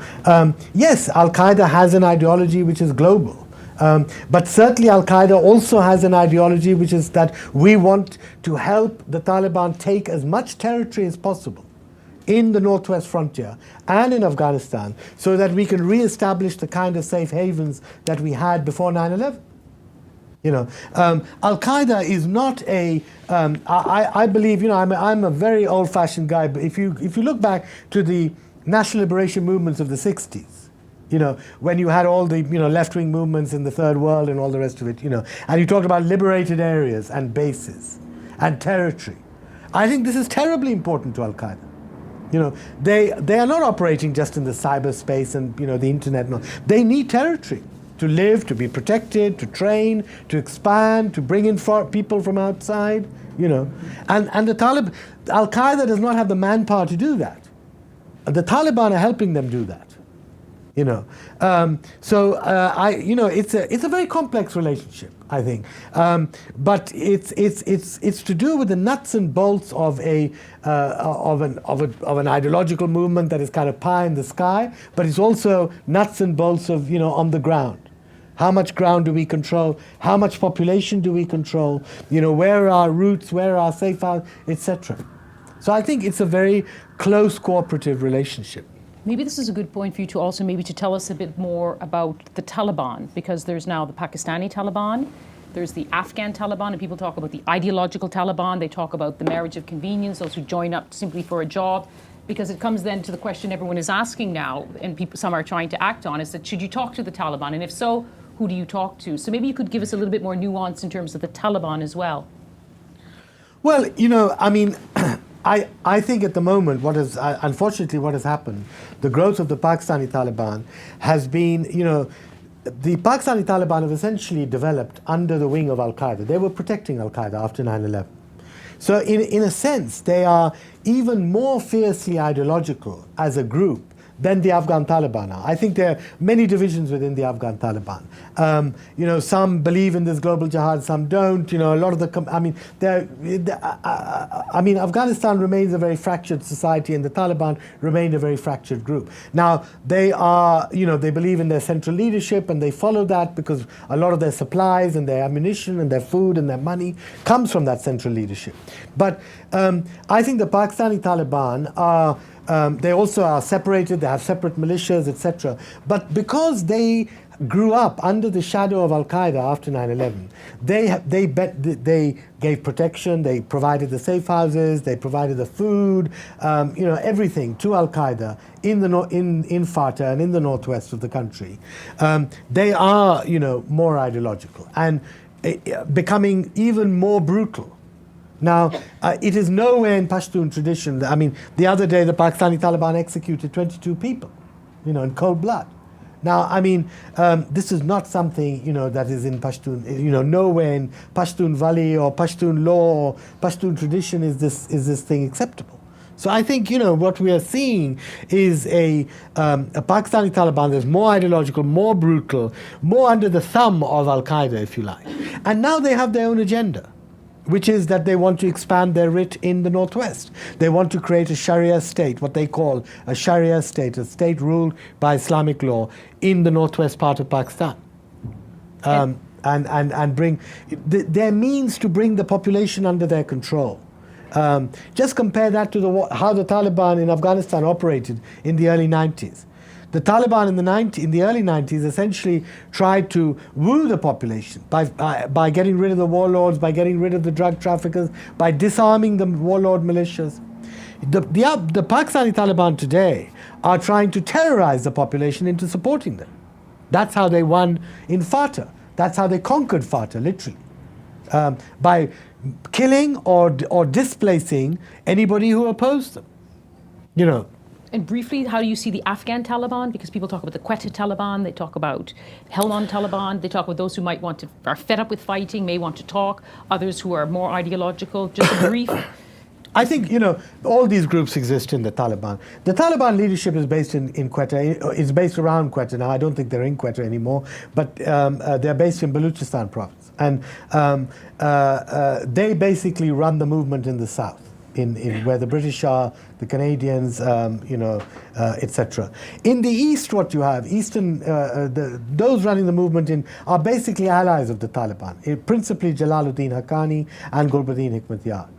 Yes, Al-Qaeda has an ideology which is global. But certainly Al-Qaeda also has an ideology which is that we want to help the Taliban take as much territory as possible in the northwest frontier and in Afghanistan so that we can re-establish the kind of safe havens that we had before 9/11. Al-Qaeda is not a. I believe. I'm a very old-fashioned guy. But if you look back to the national liberation movements of the '60s, when you had all the left-wing movements in the Third World and all the rest of it, and you talked about liberated areas and bases and territory. I think this is terribly important to Al-Qaeda. They are not operating just in the cyberspace and the internet. No, they need territory to live, to be protected, to train, to expand, to bring in people from outside, And the Taliban, Al-Qaeda does not have the manpower to do that. The Taliban are helping them do that, it's a very complex relationship, I think. But it's to do with the nuts and bolts of an ideological movement that is kind of pie in the sky, but it's also nuts and bolts of on the ground. How much ground do we control? How much population do we control? Where are our routes? Where are our safe houses, etc. So I think it's a very close cooperative relationship. Maybe this is a good point for you to also maybe to tell us a bit more about the Taliban, because there's now the Pakistani Taliban, there's the Afghan Taliban, and people talk about the ideological Taliban. They talk about the marriage of convenience, those who join up simply for a job, because it comes then to the question everyone is asking now, and some are trying to act on, is that should you talk to the Taliban? And if so, who do you talk to? So maybe you could give us a little bit more nuance in terms of the Taliban as well. Well, I think at the moment, unfortunately what has happened, the growth of the Pakistani Taliban has been, the Pakistani Taliban have essentially developed under the wing of Al-Qaeda. They were protecting Al-Qaeda after 9/11. So in a sense, they are even more fiercely ideological as a group than the Afghan Taliban are. I think there are many divisions within the Afghan Taliban. Some believe in this global jihad, some don't. A lot of Afghanistan remains a very fractured society, and the Taliban remain a very fractured group. Now, they are, they believe in their central leadership, and they follow that because a lot of their supplies and their ammunition and their food and their money comes from that central leadership. But I think the Pakistani Taliban are, they also are separated, they have separate militias, etc. But because they grew up under the shadow of Al-Qaeda after 9/11, they gave protection, they provided the safe houses, they provided the food, everything to Al-Qaeda in Fatah and in the northwest of the country. They are, more ideological and becoming even more brutal. Now, it is nowhere in Pashtun tradition. The other day the Pakistani Taliban executed 22 people, in cold blood. Now, this is not something, that is in Pashtun, nowhere in Pashtun Valley or Pashtun law or Pashtun tradition is this thing acceptable. So I think, what we are seeing is a Pakistani Taliban that's more ideological, more brutal, more under the thumb of Al-Qaeda, if you like. And now they have their own agenda, which is that they want to expand their writ in the northwest. They want to create a Sharia state, what they call a Sharia state, a state ruled by Islamic law in the northwest part of Pakistan. And bring their means to bring the population under their control. Just compare that to how the Taliban in Afghanistan operated in the early 90s. The Taliban in the early 90s essentially tried to woo the population by getting rid of the warlords, by getting rid of the drug traffickers, by disarming the warlord militias. The Pakistani Taliban today are trying to terrorize the population into supporting them. That's how they won in Fatah. That's how they conquered Fatah, literally. By killing or displacing anybody who opposed them. And briefly, how do you see the Afghan Taliban? Because people talk about the Quetta Taliban, they talk about Helmand Taliban, they talk about those who are fed up with fighting, may want to talk, others who are more ideological. Just a brief. I think, all these groups exist in the Taliban. The Taliban leadership is based in Quetta, is based around Quetta now. I don't think they're in Quetta anymore, but they're based in Balochistan province. And they basically run the movement in the south. In where the British are, the Canadians, etc. In the east, what you have, those running the movement are basically allies of the Taliban, principally Jalaluddin Haqqani and Gulbuddin Hikmatyar.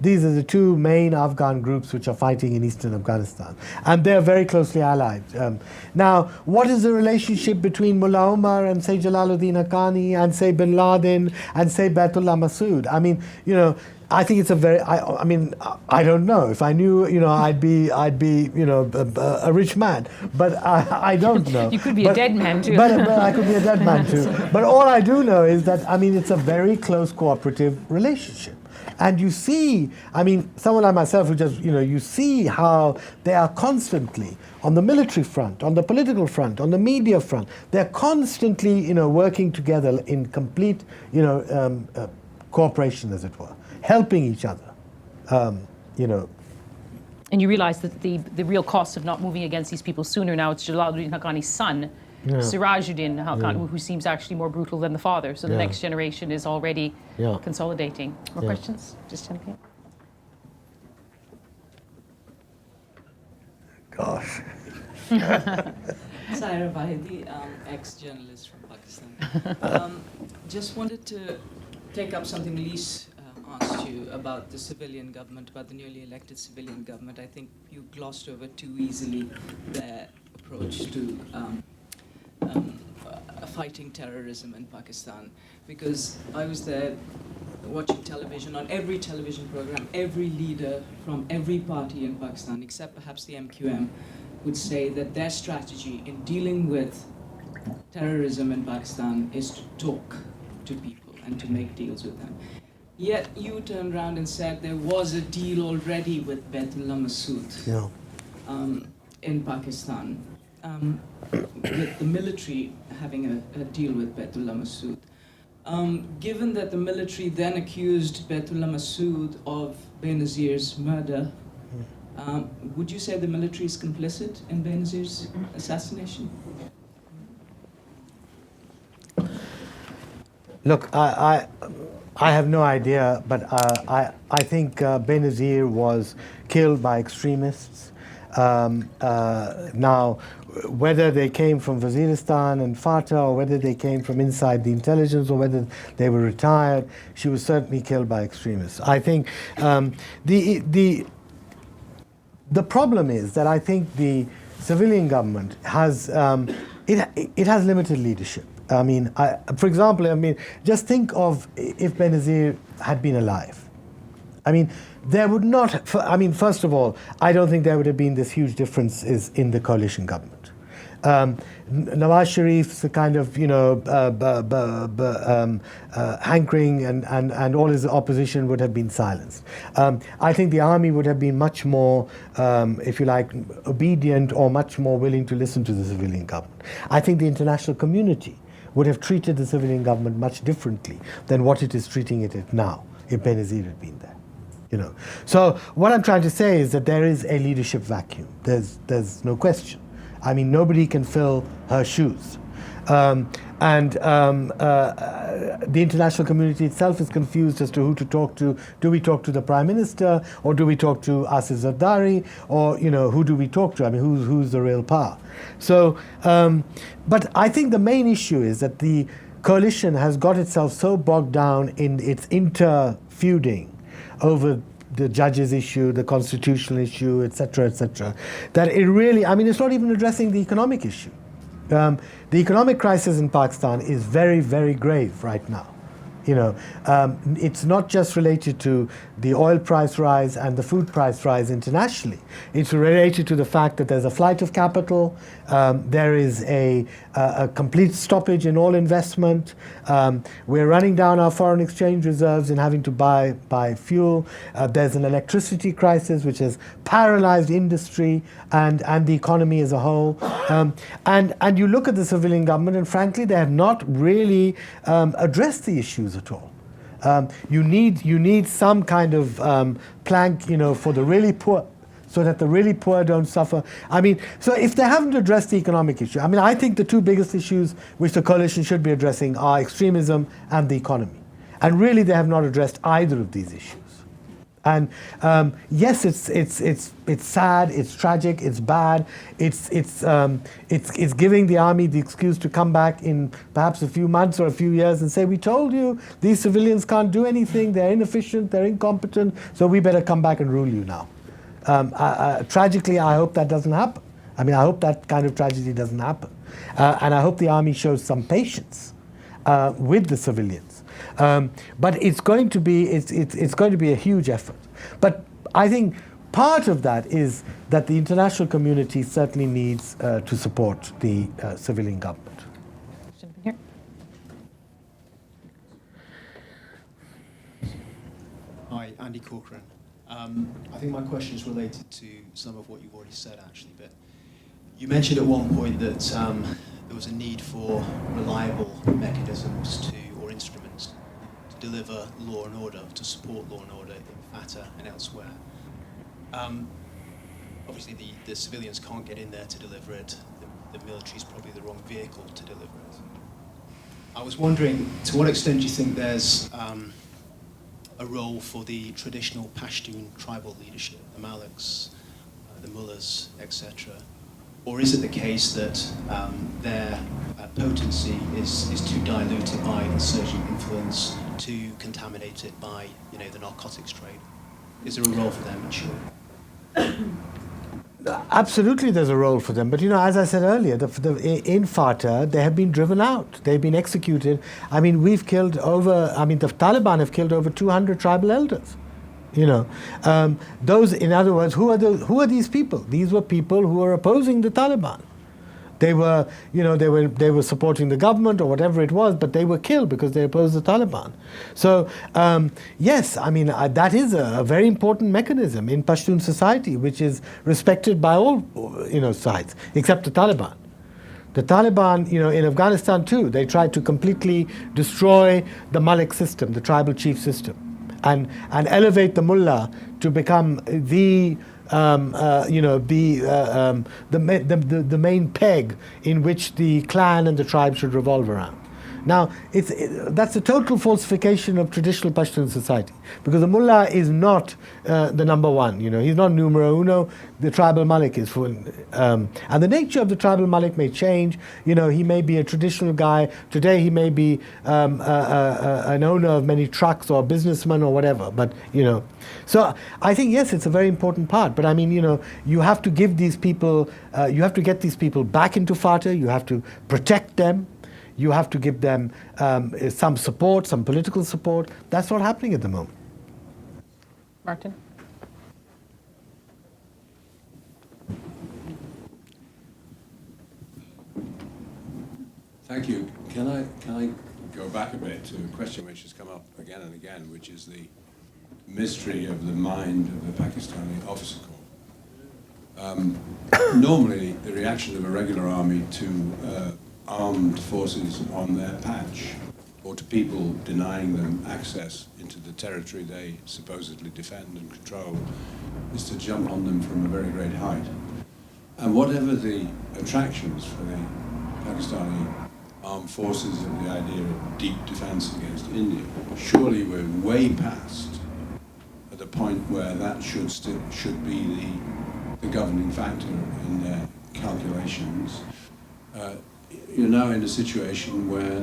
These are the two main Afghan groups which are fighting in eastern Afghanistan, and they're very closely allied. Now, what is the relationship between Mullah Omar and, say, Jalaluddin Haqqani and, say, Bin Laden and, say, Baitullah Masood? I think it's a very. I don't know. If I knew, I'd be, a rich man. But I don't know. You could be a dead man too. But I could be a dead man too. But all I do know is that it's a very close cooperative relationship. And you see, someone like myself who just, you see how they are constantly on the military front, on the political front, on the media front. They're constantly, working together in complete, cooperation, as it were. Helping each other, And you realize that the real cost of not moving against these people sooner now, it's Jalaluddin Haqqani's son, Sirajuddin Haqqani, who seems actually more brutal than the father. So the next generation is already consolidating. More questions? Just jumping in. Gosh. Saira Vahidi, ex-journalist from Pakistan. Pakistan. Just wanted to take up something Lyse asked you about the civilian government, about the newly elected civilian government. I think you glossed over too easily their approach to fighting terrorism in Pakistan, because I was there watching television. On every television program, every leader from every party in Pakistan, except perhaps the MQM, would say that their strategy in dealing with terrorism in Pakistan is to talk to people and to make deals with them. Yet you turned around and said there was a deal already with Baitullah Masood in Pakistan, with the military having a deal with Baitullah Masood. Given that the military then accused Baitullah Masood of Benazir's murder, would you say the military is complicit in Benazir's assassination? Look, I have no idea, but I think Benazir was killed by extremists. Now, whether they came from Waziristan and Fatah, or whether they came from inside the intelligence, or whether they were retired, she was certainly killed by extremists. I think the problem is that I think the civilian government has it has limited leadership. I mean, for example, just think of if Benazir had been alive. I mean, there would not. First of all, I don't think there would have been this huge difference in the coalition government. Nawaz Sharif's kind of, hankering and all his opposition would have been silenced. I think the army would have been much more, if you like, obedient, or much more willing to listen to the civilian government. I think the international community would have treated the civilian government much differently than what it is treating it now if Benazir had been there. So what I'm trying to say is that there is a leadership vacuum. There's no question. I mean, nobody can fill her shoes. The international community itself is confused as to who to talk to. Do we talk to the Prime Minister, or do we talk to Asif Zardari, or who do we talk to? I mean, who's the real power? So, but I think the main issue is that the coalition has got itself so bogged down in its inter-feuding over the judges issue, the constitutional issue, etc., that it really, it's not even addressing the economic issue. The economic crisis in Pakistan is very, very grave right now. It's not just related to the oil price rise and the food price rise internationally. It's related to the fact that there's a flight of capital, there is a complete stoppage in all investment, we're running down our foreign exchange reserves and having to buy fuel, there's an electricity crisis which has paralyzed industry and the economy as a whole. And you look at the civilian government, and frankly, they have not really addressed the issues at all. You need some kind of plank, for the really poor, so that the really poor don't suffer. So if they haven't addressed the economic issue, I think the two biggest issues which the coalition should be addressing are extremism and the economy. And really, they have not addressed either of these issues. And yes, it's sad, it's tragic, it's bad. It's giving the army the excuse to come back in perhaps a few months or a few years and say, we told you these civilians can't do anything, they're inefficient, they're incompetent, so we better come back and rule you now. Tragically, I hope that doesn't happen. I hope that kind of tragedy doesn't happen. And I hope the army shows some patience with the civilians. But it's going to be a huge effort. But I think part of that is that the international community certainly needs to support the civilian government. Here. Hi, Andy Corcoran. I think my question is related to some of what you've already said, actually. But you mentioned at one point that there was a need for reliable mechanisms or instruments to deliver law and order, to support law and order in Fatah and elsewhere. Obviously, the civilians can't get in there to deliver it. The military is probably the wrong vehicle to deliver it. I was wondering, to what extent do you think there's a role for the traditional Pashtun tribal leadership, the Maliks, the Mullahs, etc., or is it the case that their potency is too diluted by insurgent influence, too contaminated by the narcotics trade? Is there a role for them in Syria? Absolutely, there's a role for them. But as I said earlier, in Fatah, they have been driven out. They've been executed. I mean, the Taliban have killed over 200 tribal elders. Those, in other words, who are these people? These were people who were opposing the Taliban. They were, they were supporting the government or whatever it was, but they were killed because they opposed the Taliban. So, yes, I mean, that is a very important mechanism in Pashtun society, which is respected by all, sides, except the Taliban. The Taliban, in Afghanistan too, they tried to completely destroy the Malik system, the tribal chief system, and elevate the mullah to become the main peg in which the clan and the tribe should revolve around. Now, that's a total falsification of traditional Pashtun society, because the mullah is not the number one. He's not numero uno. The tribal malik is full. And the nature of the tribal malik may change. He may be a traditional guy. Today he may be an owner of many trucks or a businessman or whatever. But, So I think, yes, it's a very important part. But I mean, you have to give these people, you have to get these people back into Fatah. You have to protect them. You have to give them some support, some political support. That's not happening at the moment. Martin? Thank you. Can I go back a bit to a question which has come up again and again, which is the mystery of the mind of the Pakistani officer corps? Normally, the reaction of a regular army to armed forces on their patch, or to people denying them access into the territory they supposedly defend and control, is to jump on them from a very great height. And whatever the attractions for the Pakistani armed forces and the idea of deep defense against India, surely we're way past at the point where that should be the governing factor in their calculations. You're now in a situation where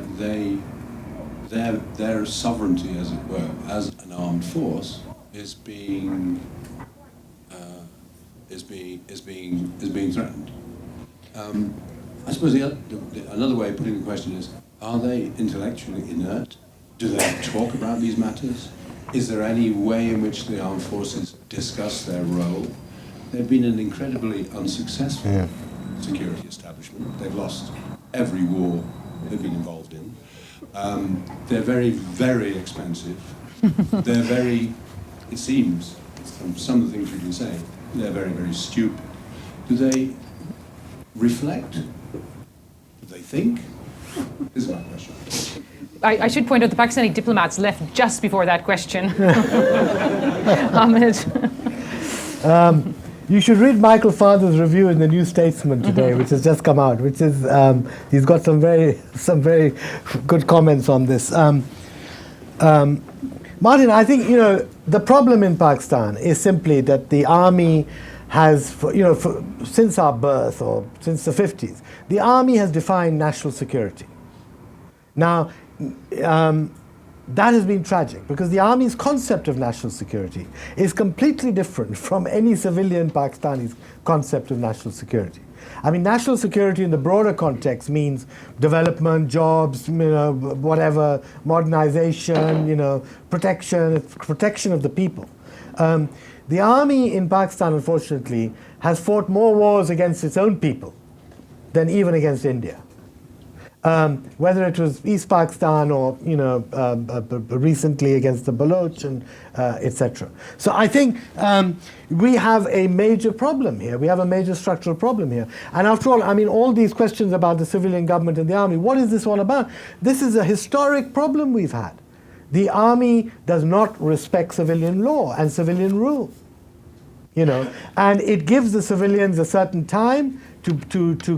their sovereignty, as it were, as an armed force, is being threatened. I suppose another way of putting the question is: are they intellectually inert? Do they talk about these matters? Is there any way in which the armed forces discuss their role? They've been an incredibly unsuccessful security establishment. They've lost every war they've been involved in. They're very, very expensive. They're very, it seems, from some of the things we can say, they're very, very stupid. Do they reflect? Do they think? This is my question. I should point out the Pakistani diplomats left just before that question. Ahmed. You should read Michael Father's review in the New Statesman today, which has just come out. Which is he's got some very good comments on this. Martin, I think the problem in Pakistan is simply that the army has, since our birth or since the 50s, the army has defined national security. Now, that has been tragic, because the army's concept of national security is completely different from any civilian Pakistani's concept of national security. I mean, national security in the broader context means development, jobs, whatever, modernization, protection of the people. The army in Pakistan, unfortunately, has fought more wars against its own people than even against India. Whether it was East Pakistan or recently against the Baloch and etc. So I think we have a major problem here. We have a major structural problem here. And after all, I mean, all these questions about the civilian government and the army, what is this all about? This is a historic problem we've had. The army does not respect civilian law and civilian rule, and it gives the civilians a certain time to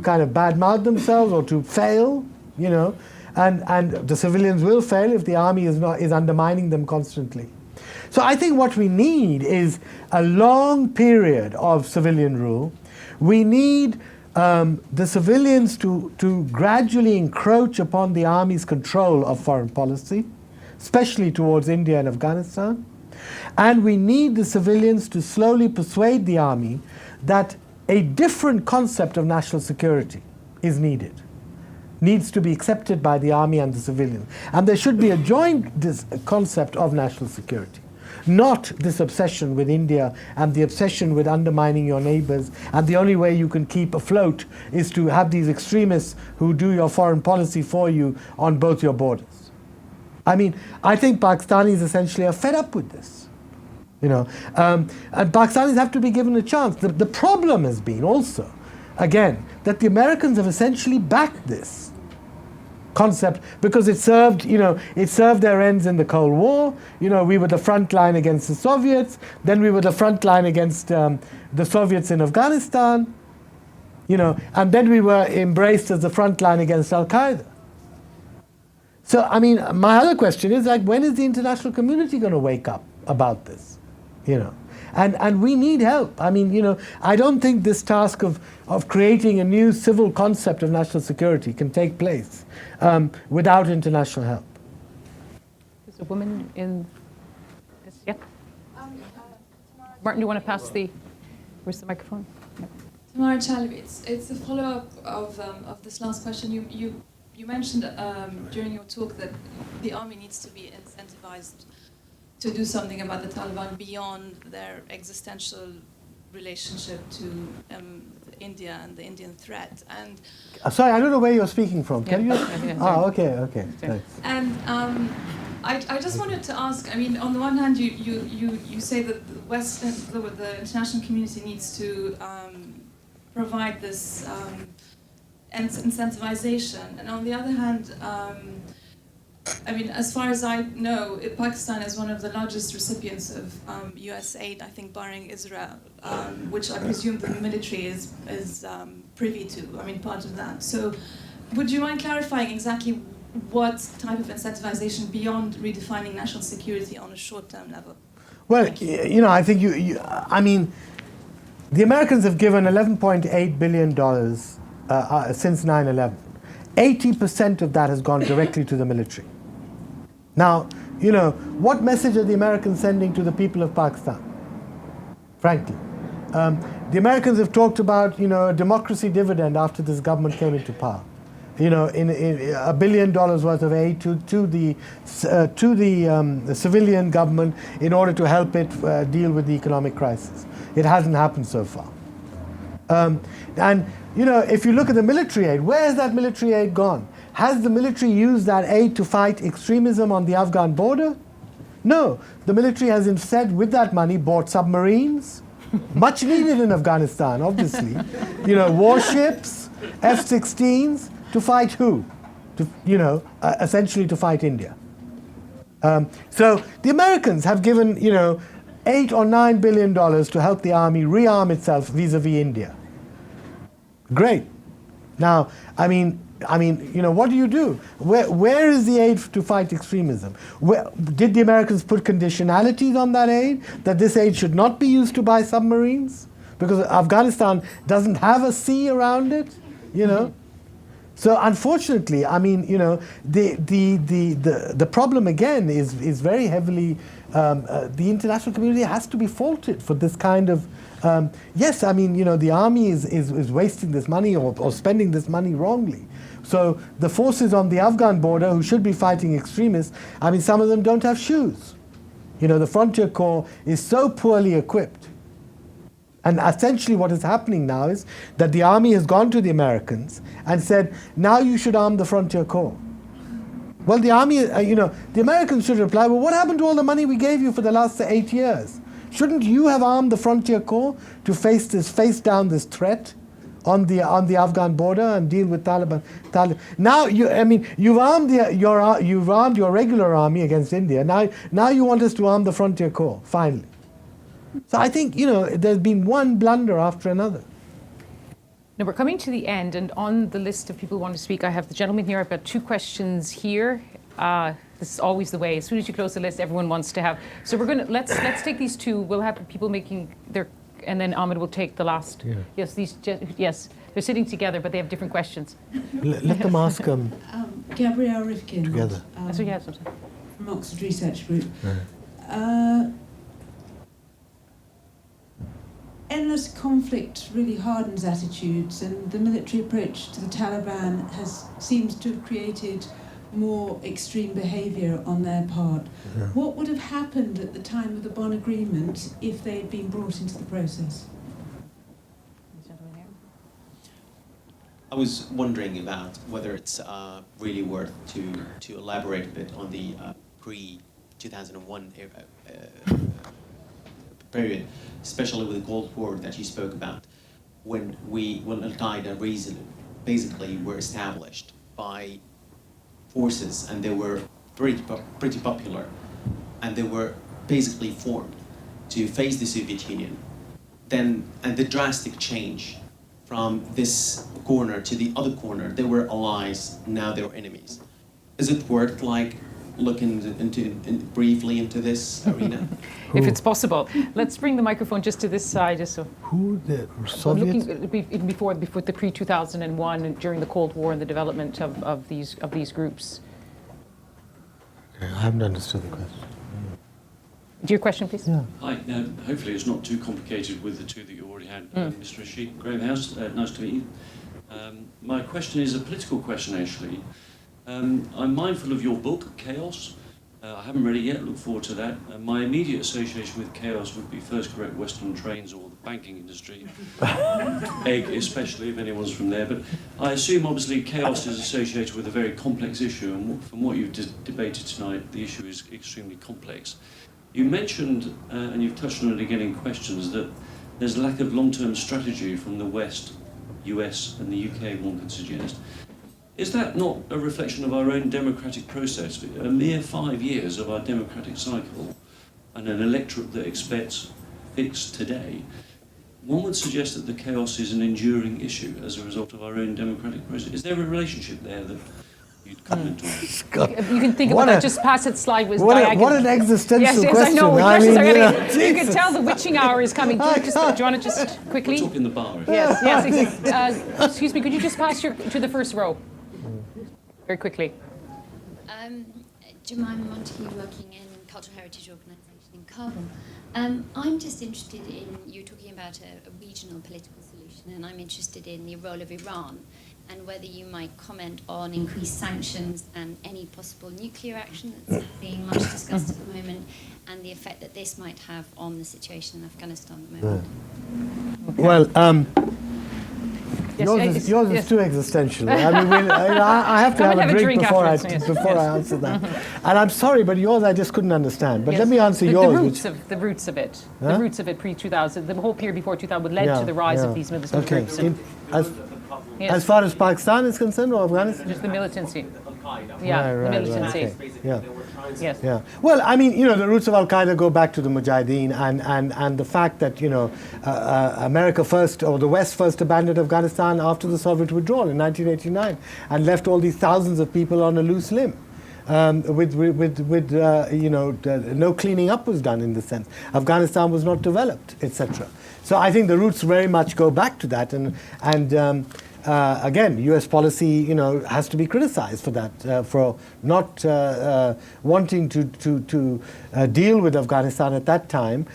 kind of badmouth themselves or to fail. And the civilians will fail if the army is undermining them constantly. So I think what we need is a long period of civilian rule. We need the civilians to gradually encroach upon the army's control of foreign policy, especially towards India and Afghanistan. And we need the civilians to slowly persuade the army that a different concept of national security is needs to be accepted by the army and the civilians. And there should be a joint concept of national security, not this obsession with India and the obsession with undermining your neighbors, and the only way you can keep afloat is to have these extremists who do your foreign policy for you on both your borders. I mean, I think Pakistanis essentially are fed up with this. And Pakistanis have to be given a chance. The problem has been also, again, that the Americans have essentially backed this concept because it served their ends in the Cold War. We were the front line against the Soviets, then we were the front line against the Soviets in Afghanistan, and then we were embraced as the front line against Al-Qaeda. So, I mean, my other question is, when is the international community going to wake up about this? And we need help. I mean, I don't think this task of creating a new civil concept of national security can take place without international help. There's a woman in this, yeah. Martin, do you want to pass where's the microphone? Yeah. Tamara Chalabi, it's a follow-up of this last question. You mentioned during your talk that the army needs to be incentivized to do something about the Taliban beyond their existential relationship to India and the Indian threat. And sorry, I don't know where you're speaking from. Can you? Okay. Thanks. And I just wanted to ask. I mean, on the one hand, you say that the international community needs to provide this incentivization, and on the other hand, I mean, as far as I know, Pakistan is one of the largest recipients of U.S. aid, I think, barring Israel, which I presume the military is privy to. I mean, part of that. So, would you mind clarifying exactly what type of incentivization beyond redefining national security on a short-term level? Well, I think I mean, the Americans have given $11.8 billion since 9/11. 80% of that has gone directly to the military. Now, what message are the Americans sending to the people of Pakistan? Frankly, the Americans have talked about, a democracy dividend after this government came into power. In $1 billion worth of aid to the civilian government in order to help it deal with the economic crisis. It hasn't happened so far. And if you look at the military aid, where has that military aid gone? Has the military used that aid to fight extremism on the Afghan border? No. The military has instead, with that money, bought submarines, much needed in Afghanistan, obviously. Warships, F-16s, to fight who? Essentially to fight India. So the Americans have given, $8 or $9 billion to help the army rearm itself vis-a-vis India. Great. Now, I mean, what do you do? Where is the aid to fight extremism? Did the Americans put conditionalities on that aid, that this aid should not be used to buy submarines? Because Afghanistan doesn't have a sea around it, So unfortunately, I mean, the problem again is very heavily, the international community has to be faulted for this kind of, yes, I mean, the army is wasting this money or spending this money wrongly. So the forces on the Afghan border who should be fighting extremists, I mean, some of them don't have shoes. The Frontier Corps is so poorly equipped. And essentially what is happening now is that the army has gone to the Americans and said, now you should arm the Frontier Corps. Well, the army, the Americans should reply, well, what happened to all the money we gave you for the last 8 years? Shouldn't you have armed the Frontier Corps to face down this threat on the Afghan border and deal with Taliban? Now, you've armed your regular army against India. Now you want us to arm the Frontier Corps, finally. So I think, there's been one blunder after another. Now we're coming to the end, and on the list of people who want to speak, I have the gentleman here. I've got 2 questions here. This is always the way. As soon as you close the list, everyone wants to have. So we're going to let's take these 2. We'll have people making their, and then Ahmed will take the last. Yeah. Yes, They're sitting together, but they have different questions. Let them ask them Gabrielle Rifkin. together. So yeah, sometimes. From Oxford Research Group. Endless conflict really hardens attitudes, and the military approach to the Taliban seems to have created more extreme behaviour on their part. Yeah. What would have happened at the time of the Bonn Agreement if they had been brought into the process? I was wondering about whether it's really worth to elaborate a bit on the pre-2001 period, especially with the Cold War that you spoke about, when Al-Qaeda basically were established by forces, and they were pretty popular, and they were basically formed to face the Soviet Union. And the drastic change from this corner to the other corner, they were allies, now they were enemies. Is it worth looking briefly into this arena? If it's possible. Let's bring the microphone just to this side, just so. Who, the Soviets? Even before the pre-2001 and during the Cold War and the development of these groups. Okay, I haven't understood the question. Do your question, please? Yeah. Hi. Now, hopefully it's not too complicated with the two that you already had. Mr. Rashid, Grahamhouse, nice to meet you. My question is a political question, actually. I'm mindful of your book, Chaos. I haven't read it yet, look forward to that. My immediate association with chaos would be First Correct Western Trains or the banking industry. Egg especially, if anyone's from there. But I assume, obviously, chaos is associated with a very complex issue, and from what you've debated tonight, the issue is extremely complex. You mentioned, and you've touched on it again in questions, that there's a lack of long-term strategy from the West, US and the UK, one could suggest. Is that not a reflection of our own democratic process? A mere 5 years of our democratic cycle and an electorate that expects fix today, one would suggest that the chaos is an enduring issue as a result of our own democratic process. Is there a relationship there that you'd comment on? You can think about that, just pass it slide with diagonal. What an existential question. Yes, I know. I mean, you can tell the witching hour is coming. Do you want to just quickly? We're talking the bar. Yes, exactly. Excuse me, could you just pass to the first row? Very quickly. Jemima Montague, working in Cultural Heritage Organisation in Kabul. I'm just interested in, you're talking about a regional political solution, and I'm interested in the role of Iran and whether you might comment on increased sanctions and any possible nuclear action that's being much discussed at the moment, and the effect that this might have on the situation in Afghanistan at the moment. Okay. Well, yours is too existential. I mean, I have to have a drink before I answer that. And I'm sorry, but yours I just couldn't understand. But let me answer yours. The roots of it. Huh? The roots of it pre-2000. The whole period before 2000 would led to the rise of these militant groups. As far as Pakistan is concerned, or Afghanistan? Just the militancy. Yeah, the militancy. Okay. Yeah. Yes. Yeah. Well, I mean, the roots of Al-Qaeda go back to the Mujahideen, and the fact that, America first, or the West first abandoned Afghanistan after the Soviet withdrawal in 1989 and left all these thousands of people on a loose limb. No cleaning up was done in the sense. Afghanistan was not developed, etc. So I think the roots very much go back to that, and again, U.S. policy, has to be criticized for that, for not wanting to deal with Afghanistan at that time.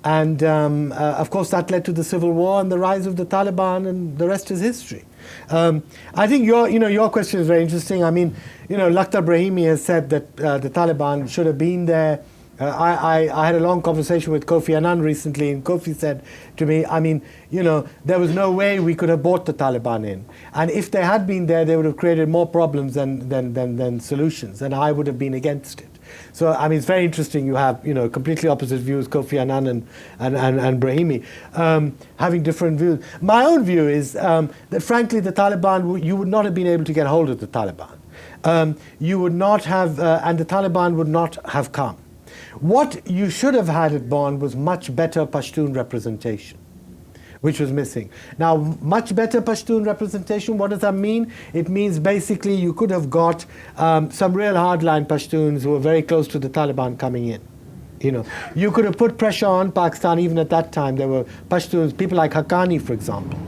Of course, that led to the civil war and the rise of the Taliban, and the rest is history. I think your question is very interesting. I mean, Lakhdar Brahimi has said that the Taliban should have been there. I had a long conversation with Kofi Annan recently, and Kofi said to me, I mean, there was no way we could have brought the Taliban in. And if they had been there, they would have created more problems than solutions, and I would have been against it. So, I mean, it's very interesting. You have, completely opposite views, Kofi Annan and Brahimi, having different views. My own view is that, frankly, the Taliban, you would not have been able to get hold of the Taliban. You would not have, and the Taliban would not have come. What you should have had at Bonn was much better Pashtun representation, which was missing. Now, much better Pashtun representation, what does that mean? It means basically you could have got some real hardline Pashtuns who were very close to the Taliban coming in. You could have put pressure on Pakistan even at that time. There were Pashtuns, people like Haqqani, for example,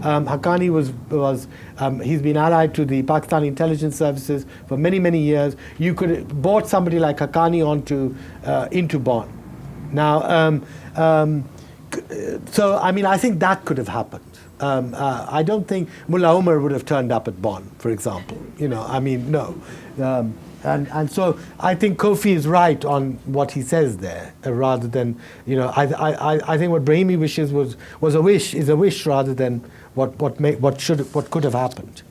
Haqqani he's been allied to the Pakistani intelligence services for many, many years. You could have brought somebody like Haqqani into Bonn. Now, so I mean, I think that could have happened. I don't think Mullah Omar would have turned up at Bonn, for example. I mean, no. And so I think Kofi is right on what he says there, rather than, I think what Brahimi wishes was a wish rather than what could have happened.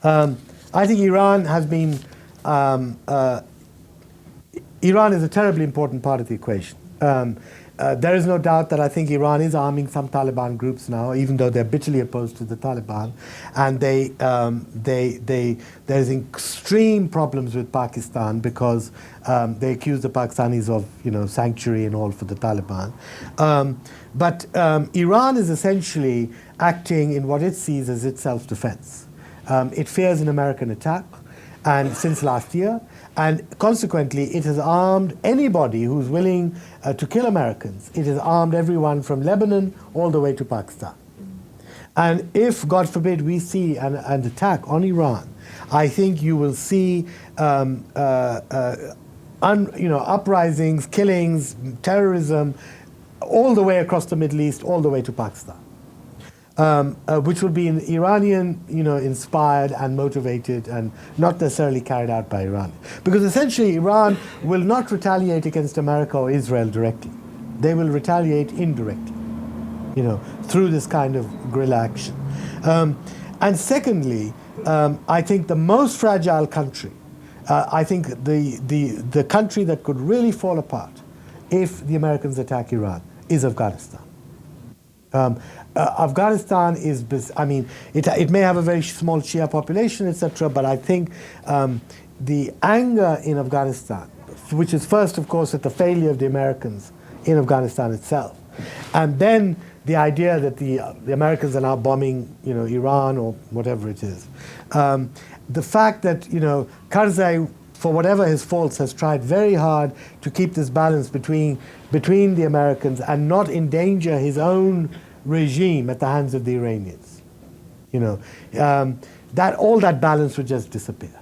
I think Iran has been Iran is a terribly important part of the equation. There is no doubt that I think Iran is arming some Taliban groups now, even though they're bitterly opposed to the Taliban, and there's extreme problems with Pakistan because they accuse the Pakistanis of sanctuary and all for the Taliban. But Iran is essentially acting in what it sees as its self-defense. It fears an American attack, and since last year. And consequently, it has armed anybody who's willing to kill Americans. It has armed everyone from Lebanon all the way to Pakistan. And if, God forbid, we see an attack on Iran, I think you will see uprisings, killings, terrorism, all the way across the Middle East, all the way to Pakistan. Which will be Iranian, inspired and motivated, and not necessarily carried out by Iran. Because essentially, Iran will not retaliate against America or Israel directly. They will retaliate indirectly, through this kind of guerrilla action. And secondly, I think the most fragile country, I think the country that could really fall apart if the Americans attack Iran is Afghanistan. Afghanistan is, it may have a very small Shia population, etc., but I think the anger in Afghanistan, which is first, of course, at the failure of the Americans in Afghanistan itself, and then the idea that the Americans are now bombing, Iran or whatever it is. The fact that, Karzai, for whatever his faults, has tried very hard to keep this balance between the Americans and not endanger his own regime at the hands of the Iranians. That all that balance would just disappear.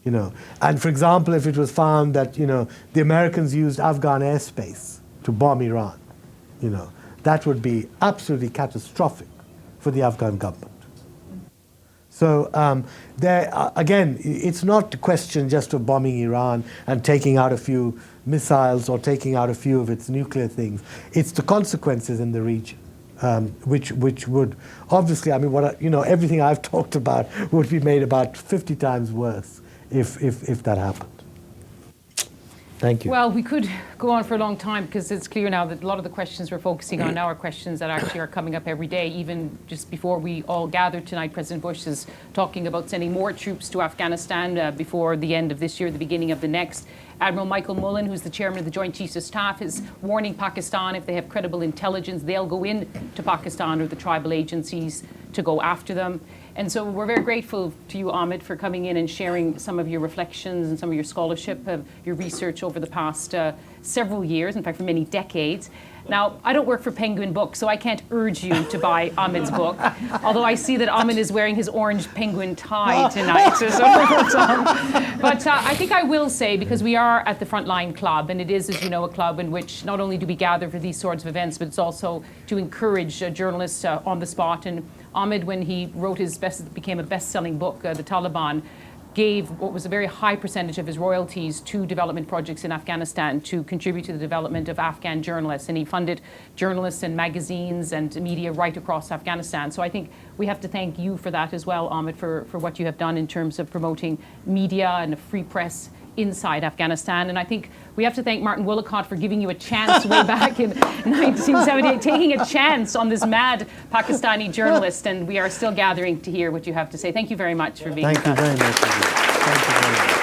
And for example, if it was found that the Americans used Afghan airspace to bomb Iran, that would be absolutely catastrophic for the Afghan government. So again, it's not a question just of bombing Iran and taking out a few missiles or taking out a few of its nuclear things. It's the consequences in the region, which would obviously, everything I've talked about would be made about 50 times worse if that happened. Thank you. Well, we could go on for a long time because it's clear now that a lot of the questions we're focusing on now are questions that actually are coming up every day. Even just before we all gathered tonight, President Bush is talking about sending more troops to Afghanistan before the end of this year, the beginning of the next. Admiral Michael Mullen, who's the chairman of the Joint Chiefs of Staff, is warning Pakistan if they have credible intelligence, they'll go in to Pakistan or the tribal agencies to go after them. And so we're very grateful to you, Ahmed, for coming in and sharing some of your reflections and some of your scholarship, of your research over the past several years, in fact, for many decades. Now, I don't work for Penguin Books, so I can't urge you to buy Ahmed's book, although I see that Ahmed is wearing his orange penguin tie tonight. But I think I will say, because we are at the Frontline Club, and it is, as you know, a club in which not only do we gather for these sorts of events, but it's also to encourage journalists on the spot. And Ahmed, when he wrote became a best-selling book, The Taliban, gave what was a very high percentage of his royalties to development projects in Afghanistan to contribute to the development of Afghan journalists. And he funded journalists and magazines and media right across Afghanistan. So I think we have to thank you for that as well, Ahmed, for what you have done in terms of promoting media and a free press inside Afghanistan. And I think we have to thank Martin Woolacott for giving you a chance way back in 1978, taking a chance on this mad Pakistani journalist. And we are still gathering to hear what you have to say. Thank you very much for being with us. Thank you very much. Thank you very much.